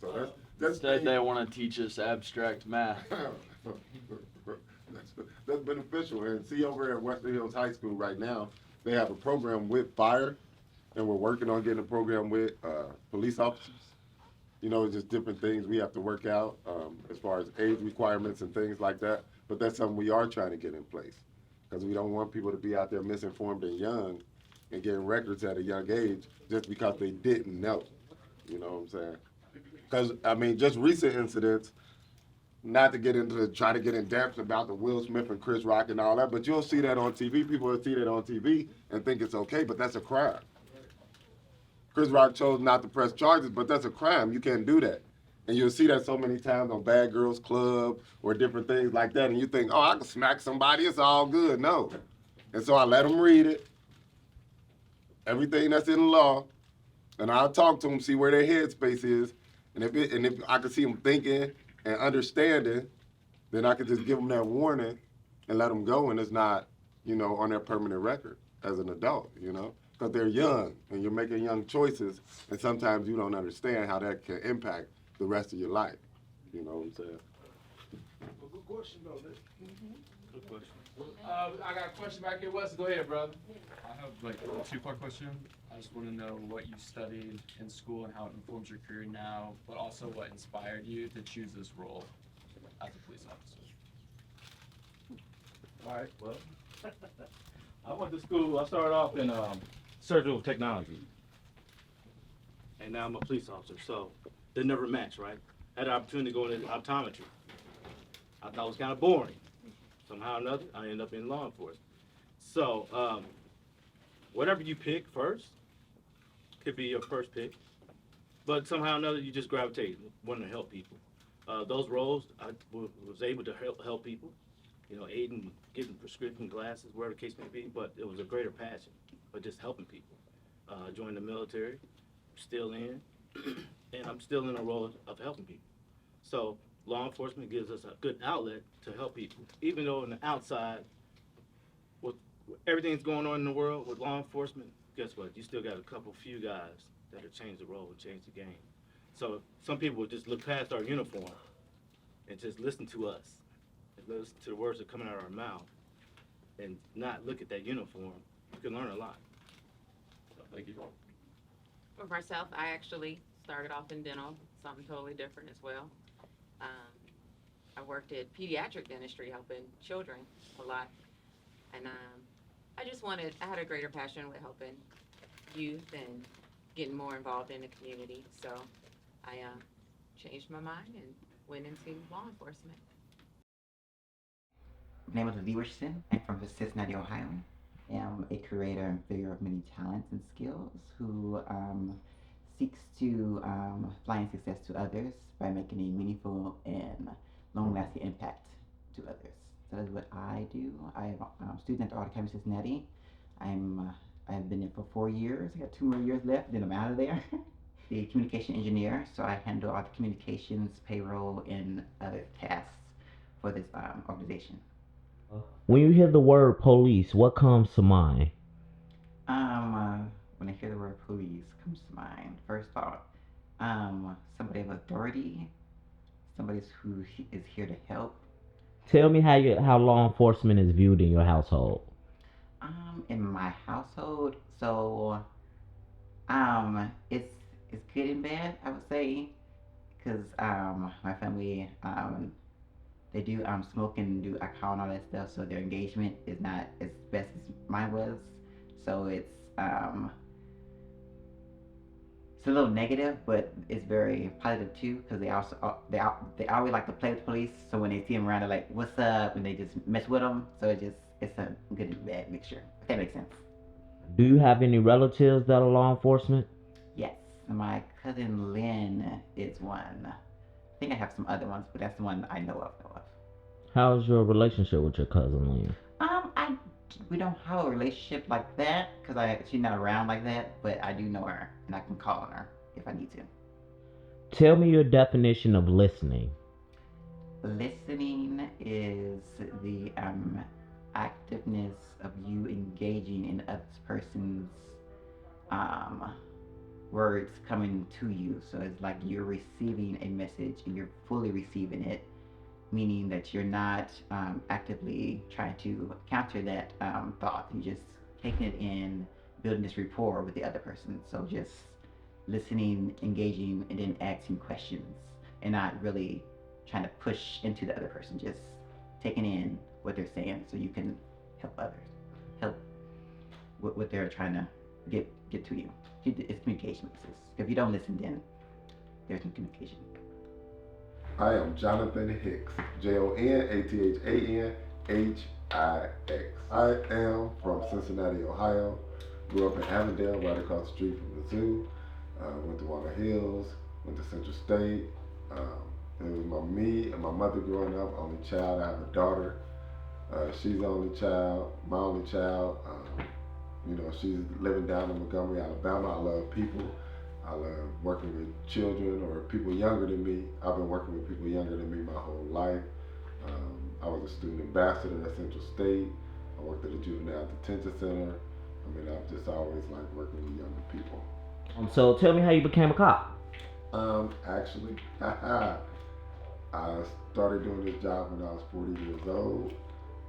So that's Instead, they want to teach us abstract math. that's beneficial. And see, over at Western Hills High School right now, they have a program with fire, and we're working on getting a program with police officers. You know, just different things we have to work out as far as age requirements and things like that. But that's something we are trying to get in place, because we don't want people to be out there misinformed and young and getting records at a young age just because they didn't know. You know what I'm saying? Because, I mean, just recent incidents, not to get into try to get in depth about the Will Smith and Chris Rock and all that, but you'll see that on TV. People will see that on TV and think it's okay, but that's a crime. Chris Rock chose not to press charges, but that's a crime. You can't do that. And you'll see that so many times on Bad Girls Club or different things like that, and you think, oh, I can smack somebody, it's all good. No. And so I let them read it, everything that's in the law, and I'll talk to them, see where their headspace is, and if I can see them thinking and understanding, then I can just give them that warning and let them go, and it's not, you know, on their permanent record as an adult, you know, because they're young and you're making young choices, and sometimes you don't understand how that can impact the rest of your life. You know what I'm saying? Good question, though. Good question. I got a question back here. Wes, go ahead, brother. I have like a two-part question. I just want to know what you studied in school and how it informs your career now, but also what inspired you to choose this role as a police officer. All right, well, I went to school, I started off in surgical technology. And now I'm a police officer, so they never match, right? Had the opportunity to go into optometry. I thought it was kind of boring. Somehow or another, I ended up in law enforcement. So, whatever you pick first could be your first pick, but somehow or another you just gravitate, wanting to help people. Those roles, I was able to help people, you know, aiding, getting prescription glasses, whatever the case may be, but it was a greater passion for just helping people. Joined the military, still in, and I'm still in a role of helping people. So law enforcement gives us a good outlet to help people, even though on the outside, with everything's going on in the world with law enforcement, guess what? You still got a few guys that'll change the role and change the game. So some people will just look past our uniform and just listen to us, and listen to the words that are coming out of our mouth, and not look at that uniform. You can learn a lot. So, thank you. For myself, I actually started off in dental, something totally different as well. I worked at pediatric dentistry, helping children a lot, and I had a greater passion with helping youth and getting more involved in the community, so I changed my mind and went into law enforcement. My name is Lee Richardson. I'm from Cincinnati, Ohio. I am a creator and figure of many talents and skills who seeks to find success to others by making a meaningful and long-lasting impact to others. So that's what I do. I am a student at ARTE Campus Cincinnati. I've been there for 4 years. I got 2 more years left, then I'm out of there. The communication engineer, so I handle all the communications, payroll, and other tasks for this organization. When you hear the word police, what comes to mind? When I hear the word police, comes to mind, first thought, somebody of authority, somebody who is here to help. Tell me how law enforcement is viewed in your household. In my household, so it's good and bad, I would say, because my family they do smoke and do alcohol and all that stuff, so their engagement is not as best as mine was. So it's it's a little negative, but it's very positive too, because they always like to play with police. So when they see them around, they're like, "What's up?" and they just mess with them. So it's a good and bad mixture. If that makes sense. Do you have any relatives that are law enforcement? Yes, my cousin Lynn is one. I think I have some other ones, but that's the one I know of. How's your relationship with your cousin Lynn? We don't have a relationship like that because she's not around like that, but I do know her and I can call on her if I need to. Tell me your definition of listening. Listening is the activeness of you engaging in other person's words coming to you. So it's like you're receiving a message and you're fully receiving it, meaning that you're not actively trying to counter that thought. You're just taking it in, building this rapport with the other person. So just listening, engaging, and then asking questions, and not really trying to push into the other person. Just taking in what they're saying, so you can help others, help what they're trying to get to you. It's communication basis. If you don't listen, then there's no communication. I am Jonathan Hicks, JONATHANHIX. I am from Cincinnati, Ohio. Grew up in Avondale, right across the street from the zoo. Went to Walnut Hills, went to Central State. It was me and my mother growing up, only child. I have a daughter. She's the only child, my only child. She's living down in Montgomery, Alabama. I love people. I love working with children or people younger than me. I've been working with people younger than me my whole life. I was a student ambassador at Central State. I worked at a juvenile detention center. I've just always liked working with younger people. So tell me how you became a cop. Actually, I started doing this job when I was 40 years old.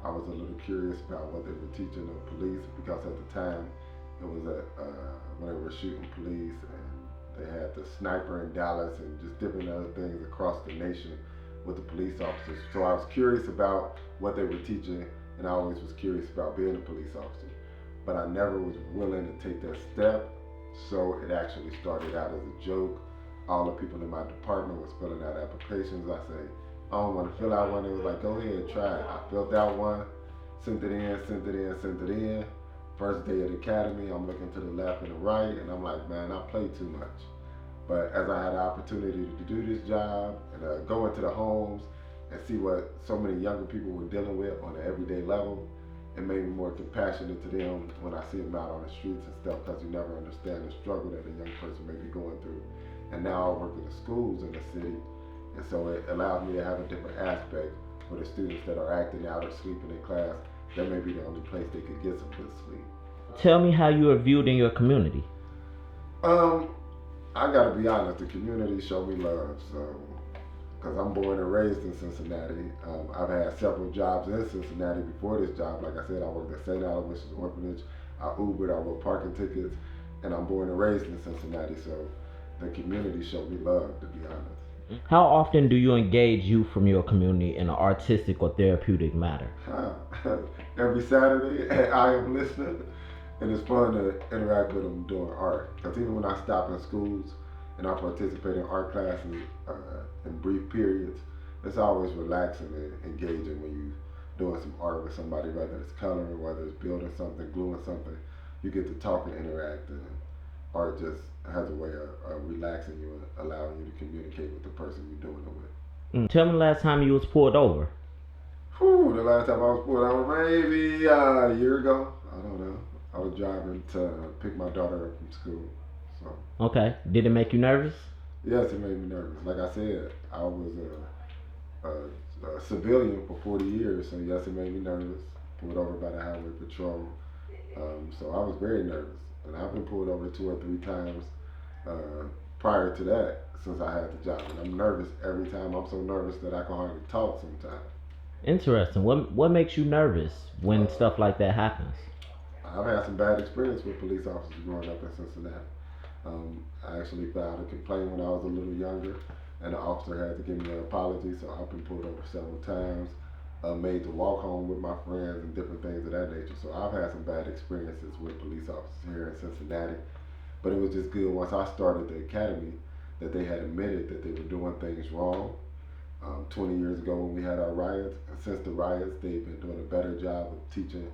I was a little curious about what they were teaching the police, because at the time it was when they were shooting police, and they had the sniper in Dallas and just different other things across the nation with the police officers. So I was curious about what they were teaching, and I always was curious about being a police officer. But I never was willing to take that step, so it actually started out as a joke. All the people in my department was filling out applications. I say, I don't want to fill out one. They was like, go ahead, try it. I filled out one, sent it in. First day at the academy, I'm looking to the left and the right, and I'm like, man, I play too much. But as I had the opportunity to do this job and go into the homes and see what so many younger people were dealing with on an everyday level, it made me more compassionate to them when I see them out on the streets and stuff, because you never understand the struggle that a young person may be going through. And now I work in the schools in the city, and so it allows me to have a different aspect for the students that are acting out or sleeping in class. That may be the only place they could get some good sleep. Tell me how you are viewed in your community. I gotta be honest, the community showed me love, so, because I'm born and raised in Cincinnati. I've had several jobs in Cincinnati before this job. Like I said, I worked at St. Aloysius Orphanage, I Ubered, I wrote parking tickets, and I'm born and raised in Cincinnati, so the community showed me love, to be honest. How often do you engage youth from your community in an artistic or therapeutic matter? Every Saturday, I am listening, and it's fun to interact with them doing art. Because even when I stop in schools and I participate in art classes in brief periods, it's always relaxing and engaging when you're doing some art with somebody, whether it's coloring, whether it's building something, gluing something. You get to talk and interact, and art just has a way of relaxing you and allowing you to communicate with the person you're doing it with. Tell me the last time you was pulled over. The last time I was pulled over, maybe a year ago. I don't know. I was driving to pick my daughter up from school. So. Okay. Did it make you nervous? Yes, it made me nervous. Like I said, I was a civilian for 40 years, so yes, it made me nervous. Pulled over by the highway patrol. So I was very nervous. And I've been pulled over 2 or 3 times prior to that since I had the job. And I'm nervous every time. I'm so nervous that I can hardly talk sometimes. Interesting. What makes you nervous when stuff like that happens? I've had some bad experience with police officers growing up in Cincinnati. I actually filed a complaint when I was a little younger, and the officer had to give me an apology, so I've been pulled over several times, made to walk home with my friends and different things of that nature. So I've had some bad experiences with police officers here in Cincinnati. But it was just good once I started the academy that they had admitted that they were doing things wrong. 20 years ago when we had our riots, and since the riots, they've been doing a better job of teaching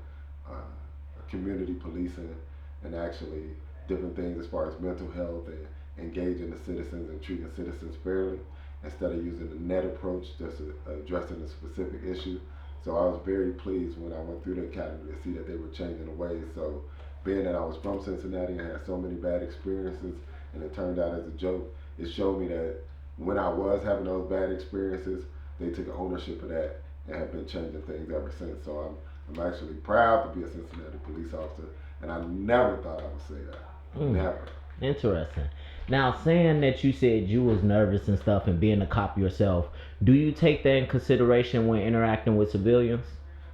community policing and actually different things as far as mental health and engaging the citizens and treating citizens fairly instead of using the net approach just addressing a specific issue. So I was very pleased when I went through the academy to see that they were changing the ways. So being that I was from Cincinnati and had so many bad experiences and it turned out as a joke, it showed me that when I was having those bad experiences, they took ownership of that and have been changing things ever since. So I'm actually proud to be a Cincinnati police officer, and I never thought I would say that. Never. Interesting. Now, saying that you said you was nervous and stuff and being a cop yourself, do you take that in consideration when interacting with civilians?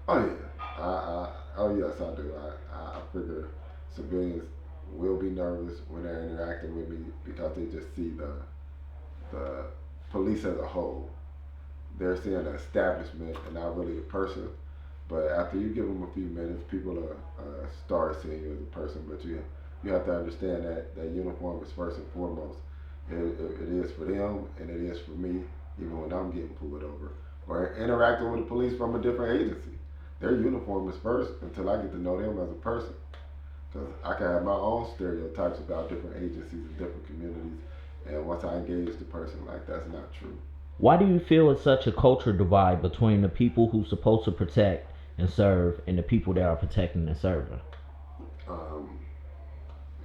Oh yeah. Oh yes, I do. I figure civilians will be nervous when they're interacting with me because they just see the police as a whole. They're seeing an establishment and not really a person. But after you give them a few minutes, people will start seeing you as a person. But you have to understand that uniform is first and foremost. It is for them and it is for me, even when I'm getting pulled over or interacting with the police from a different agency. Their uniform is first until I get to know them as a person. Because I can have my own stereotypes about different agencies and different communities. And once I engage the person, like, that's not true. Why do you feel it's such a culture divide between the people who's supposed to protect and serve and the people that are protecting and serving?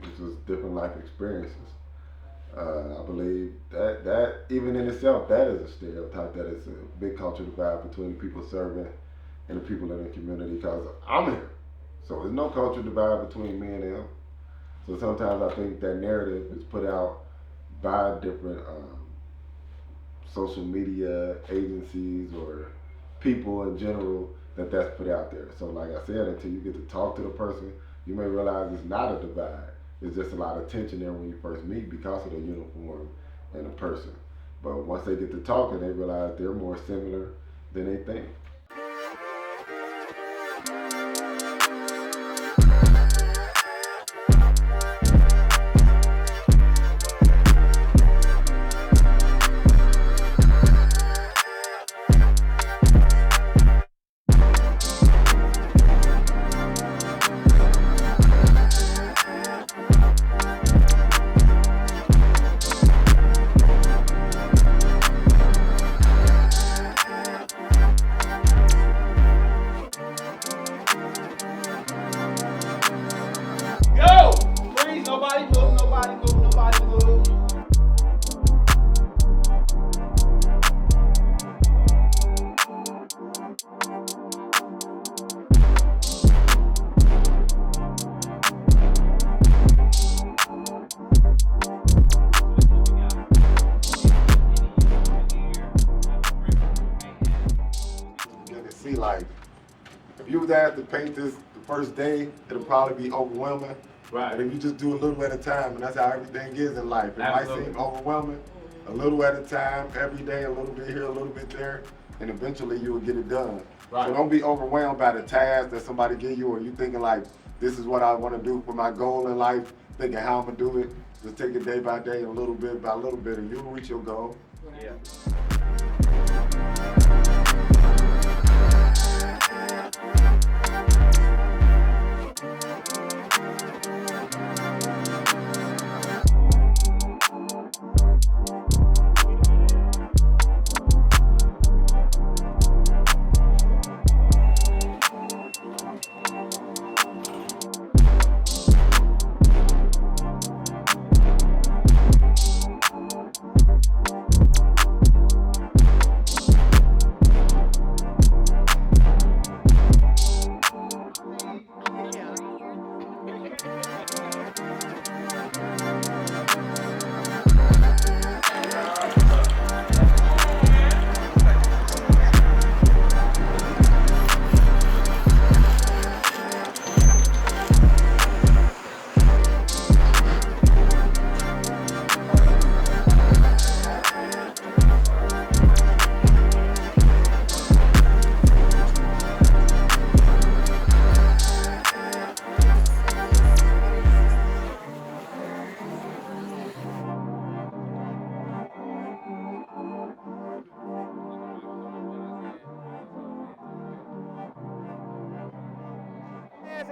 It's just different life experiences. I believe that even in itself, that is a stereotype, that it's a big culture divide between the people serving and the people in the community, because I'm here. So there's no culture divide between me and them. So sometimes I think that narrative is put out by different social media agencies or people in general that's put out there. So like I said, until you get to talk to the person, you may realize it's not a divide. It's just a lot of tension there when you first meet because of the uniform and the person. But once they get to talking, they realize they're more similar than they think. Like, if you was asked to paint this the first day, it'll probably be overwhelming. Right. But if you just do a little at a time, and that's how everything is in life. It might seem overwhelming, a little at a time, every day, a little bit here, a little bit there, and eventually you will get it done. Right. So don't be overwhelmed by the task that somebody give you, or you thinking like, this is what I want to do for my goal in life, thinking how I'm gonna do it. Just take it day by day, a little bit by a little bit, and you'll reach your goal. Yeah.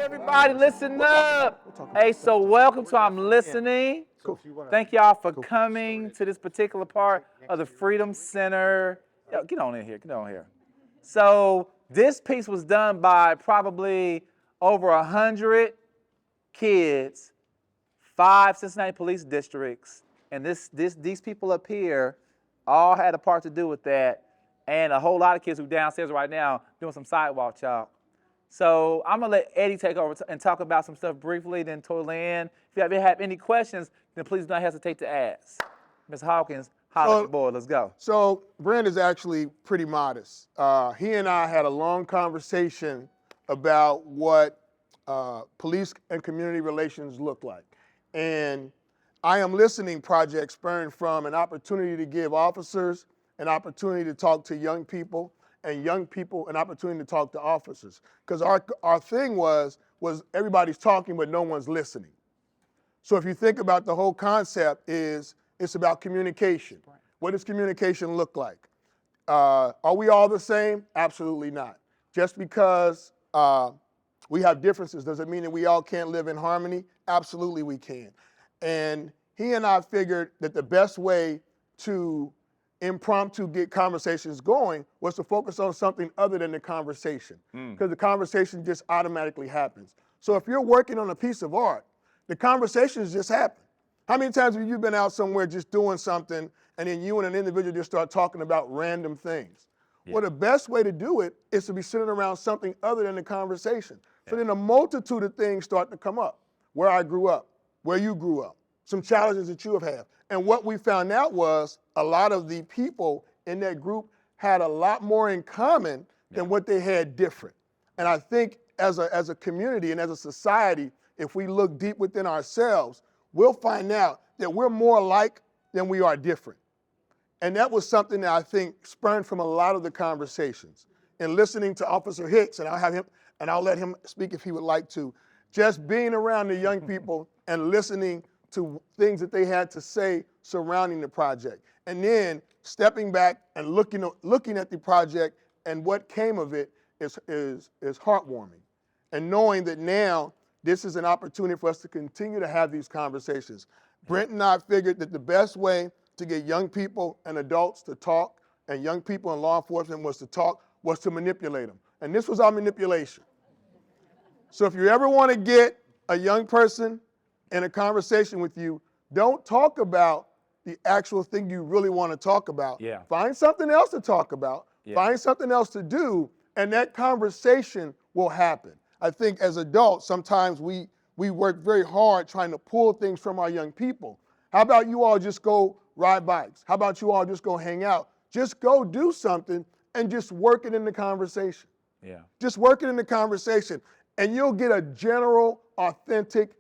everybody, listen up. Hey, so welcome to I'm Listening. Thank y'all for coming to this particular part of the Freedom Center. Yo, get on in here, get on here. So this piece was done by probably over 100 kids, 5 Cincinnati Police Districts, and these people up here all had a part to do with that, and a whole lot of kids who downstairs right now doing some sidewalk chalk. So I'm gonna let Eddie take over and talk about some stuff briefly, then Tolan. If you have any questions, then please don't hesitate to ask. Ms. Hawkins, holla at your boy, let's go. So Brent is actually pretty modest. He and I had a long conversation about what police and community relations look like. And I Am Listening project spurned from an opportunity to give officers an opportunity to talk to young people, and young people an opportunity to talk to officers. Because our thing was everybody's talking but no one's listening. So if you think about the whole concept it's about communication. What does communication look like? Are we all the same? Absolutely not. Just because we have differences doesn't mean that we all can't live in harmony. Absolutely we can. And he and I figured that the best way to impromptu get conversations going was to focus on something other than the conversation, because the conversation just automatically happens. So if you're working on a piece of art, the conversations just happen. How many times have you been out somewhere just doing something and then you and an individual just start talking about random things? Yeah. Well, the best way to do it is to be sitting around something other than the conversation. Yeah. So then a multitude of things start to come up. Where I grew up, where you grew up, some challenges that you have had. And what we found out was a lot of the people in that group had a lot more in common than what they had different. And I think as a community and as a society, if we look deep within ourselves, we'll find out that we're more alike than we are different. And that was something that I think spurned from a lot of the conversations. And listening to Officer Hicks, and I'll let him speak if he would like to, just being around the young people and listening to things that they had to say surrounding the project. And then stepping back and looking at the project and what came of it is heartwarming. And knowing that now this is an opportunity for us to continue to have these conversations. Brent and I figured that the best way to get young people and adults to talk, and young people in law enforcement was to manipulate them. And this was our manipulation. So if you ever want to get a young person in a conversation with you, don't talk about the actual thing you really want to talk about. Yeah. Find something else to talk about. Yeah. Find something else to do, and that conversation will happen. I think as adults, sometimes we work very hard trying to pull things from our young people. How about you all just go ride bikes? How about you all just go hang out? Just go do something and just work it in the conversation. Yeah. Just work it in the conversation, and you'll get a general, authentic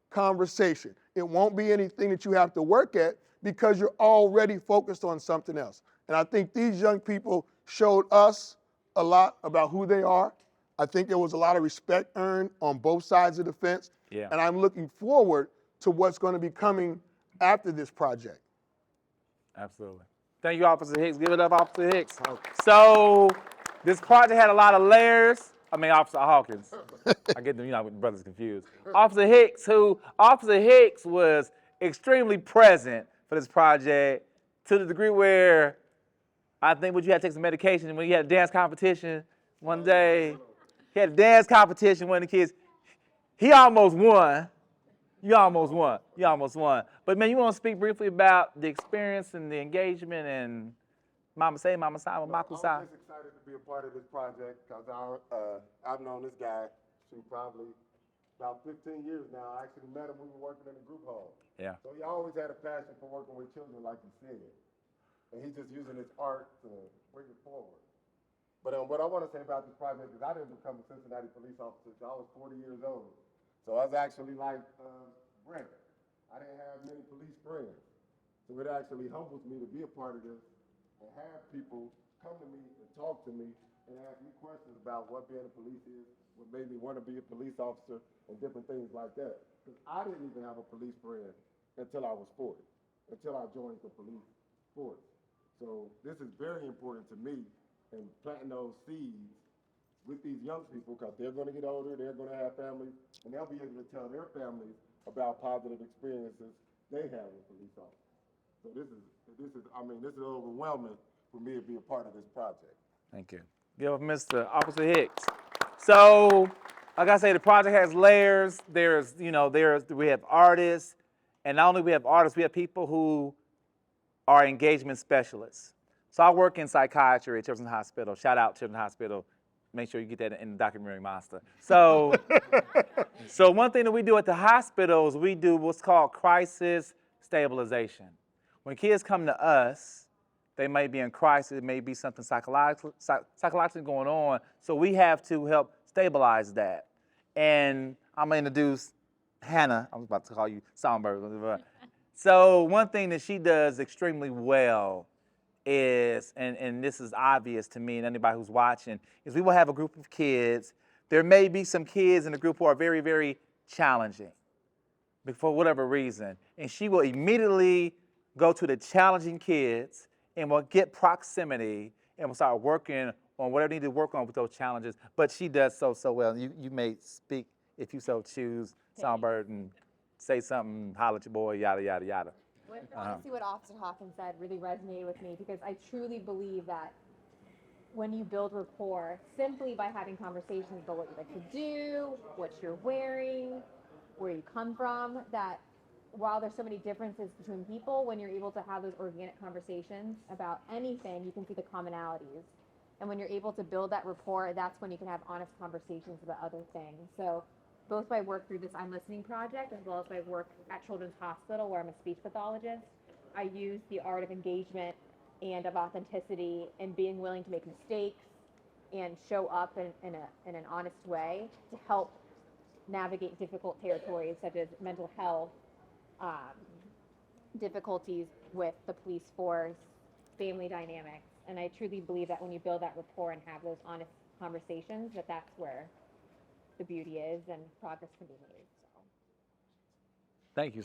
conversation. It won't be anything that you have to work at because you're already focused on something else. And I think these young people showed us a lot about who they are. I think there was a lot of respect earned on both sides of the fence. Yeah. And I'm looking forward to what's going to be coming after this project. Absolutely. Thank you, Officer Hicks. Give it up, Officer Hicks. So this project had a lot of layers. I mean, Officer Hawkins. I get them, you know, with brothers confused. Officer Hicks was extremely present for this project to the degree where I think you had to take some medication when you had a dance competition one day. He had a dance competition with the kids. He almost won. You almost won. But man, you want to speak briefly about the experience and the engagement and Mama Say, Mama Sai, Mama Sai. I'm just excited to be a part of this project because I've known this guy for probably about 15 years now. I actually met him when we were working in the group hall. Yeah. So he always had a passion for working with children, like you said. And he's just using his art to bring it forward. But what I want to say about this project is I didn't become a Cincinnati police officer until I was 40 years old. So I was actually like Brent. I didn't have many police friends. So it actually humbles me to be a part of this and have people come to me and talk to me and ask me questions about what being a police is, what made me want to be a police officer, and different things like that. Because I didn't even have a police friend until I was 40, until I joined the police force. So this is very important to me, and planting those seeds with these young people, because they're gonna get older, they're gonna have families, and they'll be able to tell their families about positive experiences they have with police officers. So this is overwhelming for me to be a part of this project. Thank you. Give up Mr. Officer Hicks. So, like I say, the project has layers. We have artists, and not only we have artists, we have people who are engagement specialists. So I work in psychiatry at Children's Hospital. Shout out Children's Hospital. Make sure you get that in the documentary Monster. So, so one thing that we do at the hospitals, we do what's called crisis stabilization. When kids come to us, they may be in crisis, it may be something psychologically going on, so we have to help stabilize that. And I'm gonna introduce Hannah. I was about to call you Songbird. So one thing that she does extremely well is, and this is obvious to me and anybody who's watching, is we will have a group of kids. There may be some kids in the group who are very, very challenging for whatever reason. And she will immediately go to the challenging kids and will get proximity and will start working on whatever they need to work on with those challenges. But she does so well. You may speak, if you so choose, Songbird, and say something, holler at your boy, yada, yada, yada. Honestly, what Officer Hawkins said really resonated with me, because I truly believe that when you build rapport, simply by having conversations about what you like to do, what you're wearing, where you come from, that while there's so many differences between people, when you're able to have those organic conversations about anything, you can see the commonalities. And when you're able to build that rapport, that's when you can have honest conversations about other things. So both my work through this I'm Listening project, as well as my work at Children's Hospital, where I'm a speech pathologist, I use the art of engagement and of authenticity and being willing to make mistakes and show up in an honest way to help navigate difficult territories such as mental health, difficulties with the police force, family dynamics. And I truly believe that when you build that rapport and have those honest conversations, that's where the beauty is and progress can be made. So. Thank you.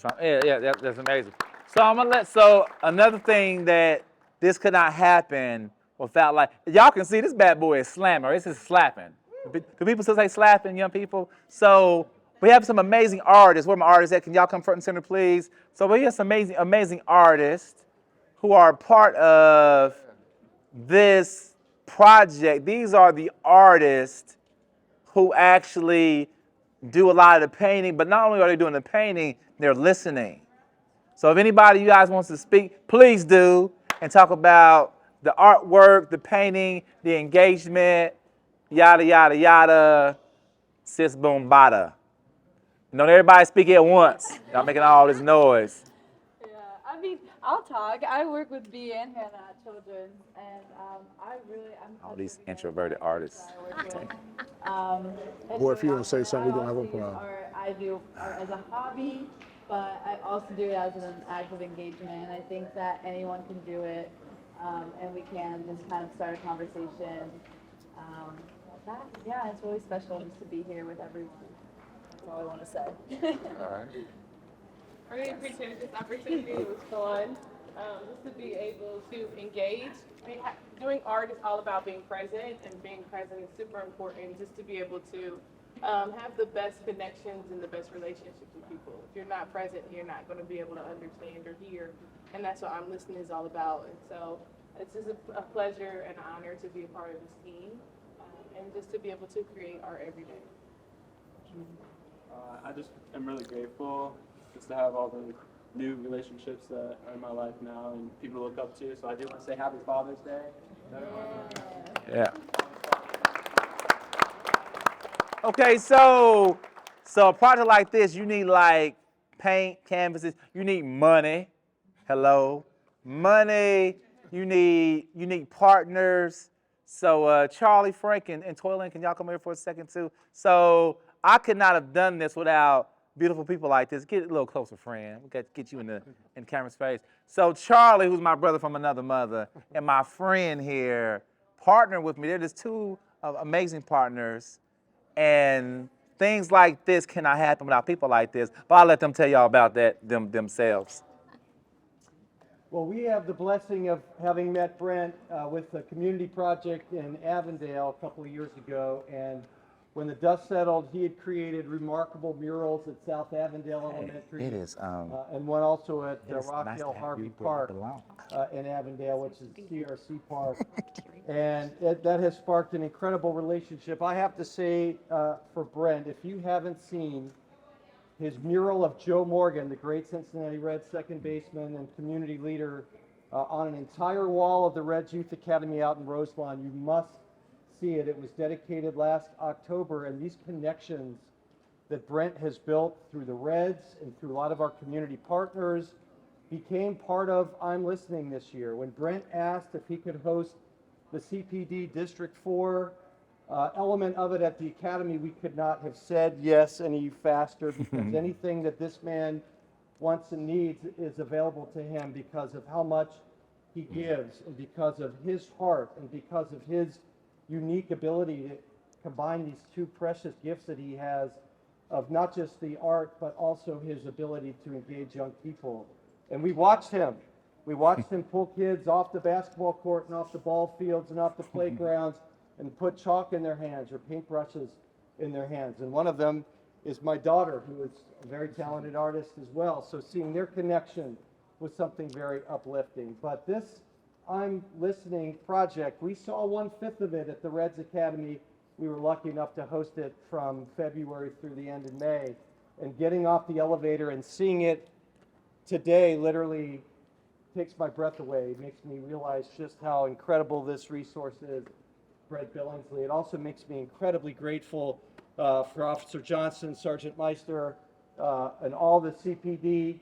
That's amazing. So another thing that this could not happen without, like, y'all can see this bad boy is slamming, or this is slapping. Do people still say slapping, young people? So we have some amazing artists. Where are my artists at? Can y'all come front and center, please? So we have some amazing artists who are part of this project. These are the artists who actually do a lot of the painting, but not only are they doing the painting, they're listening. So if anybody you guys wants to speak, please do, and talk about the artwork, the painting, the engagement, yada, yada, yada, sis boom bada. Don't everybody speak at once. Y'all making all this noise. I mean, I'll talk. I work with B and Hannah at Children's, and I'm All these introverted artists. Or if you want to say something, we don't have a problem. I do art as a hobby, but I also do it as an act of engagement. I think that anyone can do it, and we can just kind of start a conversation. It's really special just to be here with everyone. That's all I want to say. All right. I really appreciated this opportunity. It was fun. Just to be able to engage. Doing art is all about being present, and being present is super important, just to be able to have the best connections and the best relationships with people. If you're not present, you're not going to be able to understand or hear, and that's what I'm Listening is all about. And so it's just a pleasure and honor to be a part of this team, and just to be able to create art every day. I just am really grateful just to have all the new relationships that are in my life now and people to look up to. So I do want to say Happy Father's Day. Yeah. Okay, so a project like this, you need like paint, canvases, you need money. Hello. Money, you need partners. So Charlie, Frank, and Toylan, can y'all come here for a second too? So I could not have done this without beautiful people like this. Get a little closer, friend. We got to get you in the camera's face. So Charlie, who's my brother from another mother, and my friend here, partner with me. They're just two amazing partners. And things like this cannot happen without people like this. But I'll let them tell y'all about that themselves. Well, we have the blessing of having met Brent with a community project in Avondale a couple of years ago, and when the dust settled, he had created remarkable murals at South Avondale Elementary. It is, and one also at it is Rock nice to Hill have Harvey you where you Park belong. in Avondale, which is CRC Park. And that has sparked an incredible relationship. I have to say, for Brent, if you haven't seen his mural of Joe Morgan, the great Cincinnati Reds second baseman and community leader, on an entire wall of the Reds Youth Academy out in Roselawn, you must see it. It was dedicated last October, and these connections that Brent has built through the Reds and through a lot of our community partners became part of I'm Listening this year. When Brent asked if he could host the CPD District 4 element of it at the Academy, we could not have said yes any faster, because anything that this man wants and needs is available to him because of how much he gives, and because of his heart, and because of his unique ability to combine these two precious gifts that he has of not just the art, but also his ability to engage young people. And we watched him. We watched him pull kids off the basketball court and off the ball fields and off the playgrounds and put chalk in their hands or paintbrushes in their hands. And one of them is my daughter, who is a very talented artist as well. So seeing their connection was something very uplifting. But this I'm Listening project, we saw 1/5 of it at the Reds Academy. We were lucky enough to host it from February through the end of May. And getting off the elevator and seeing it today literally takes my breath away. It makes me realize just how incredible this resource is, Brent Billingsley. It also makes me incredibly grateful for Officer Johnson, Sergeant Meister, and all the CPD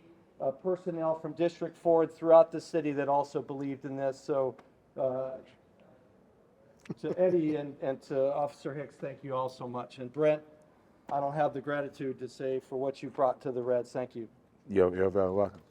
personnel from District 4 throughout the city that also believed in this. So to Eddie and to Officer Hicks, thank you all so much. And Brent, I don't have the gratitude to say for what you brought to the Reds. Thank you. You're very welcome.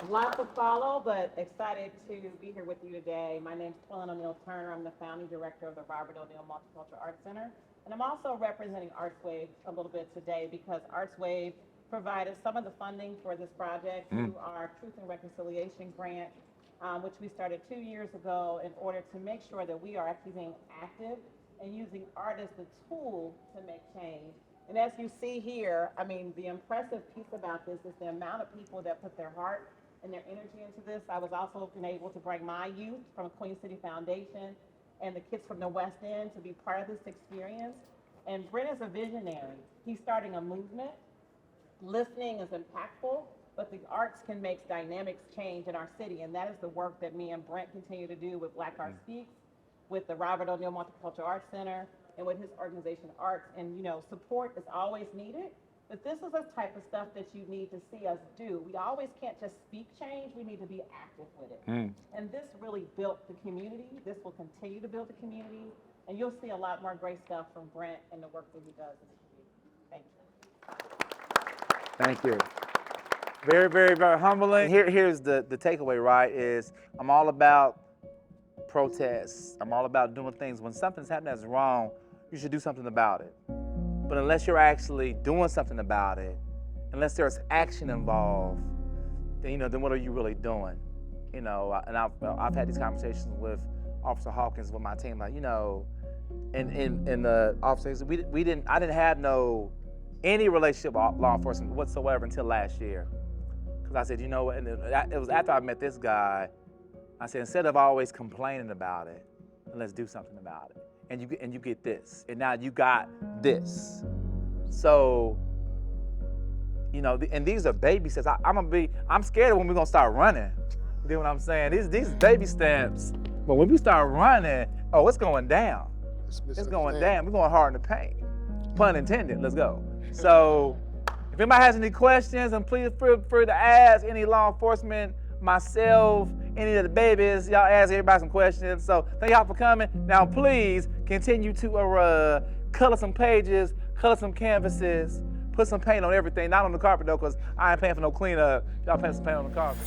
Lots to follow, but excited to be here with you today. My name is Twillen O'Neill Turner. I'm the founding director of the Robert O'Neill Multicultural Arts Center. And I'm also representing ArtsWave a little bit today because ArtsWave provided some of the funding for this project through our Truth and Reconciliation grant, which we started 2 years ago in order to make sure that we are actually being active and using art as the tool to make change. And as you see here, I mean, the impressive piece about this is the amount of people that put their heart and their energy into this. I was also able to bring my youth from Queen City Foundation and the kids from the West End to be part of this experience. And Brent is a visionary. He's starting a movement. Listening is impactful, but the arts can make dynamics change in our city. And that is the work that me and Brent continue to do with Black Art Speaks, with the Robert O'Neill Multicultural Arts Center, and with his organization ARTE. And, you know, support is always needed, but this is the type of stuff that you need to see us do. We always can't just speak change, we need to be active with it. And this really built the community. This will continue to build the community, and you'll see a lot more great stuff from Brent and the work that he does in the community. Thank you. Thank you. Very, very, very humbling. Here's the takeaway, right, is I'm all about protests. I'm all about doing things. When something's happening that's wrong, you should do something about it. But unless you're actually doing something about it, unless there's action involved, then, you know, then what are you really doing? You know, and I've had these conversations with Officer Hawkins with my team, like, you know, in the officers, I didn't have any relationship with law enforcement whatsoever until last year. Because I said, you know what, and it was after I met this guy, I said, instead of always complaining about it, let's do something about it. And you get this, and now you got this. So, you know, and these are baby steps. I'm scared of when we're gonna start running. You know what I'm saying? These baby steps. But when we start running, oh, it's going down. It's going down. We're going hard in the paint. Pun intended. Let's go. So, if anybody has any questions, and please feel free to ask any law enforcement, myself, any of the babies. Y'all ask everybody some questions. So thank y'all for coming. Now please continue to color some pages, color some canvases, put some paint on everything. Not on the carpet though, because I ain't paying for no cleanup. Y'all paying some paint on the carpet.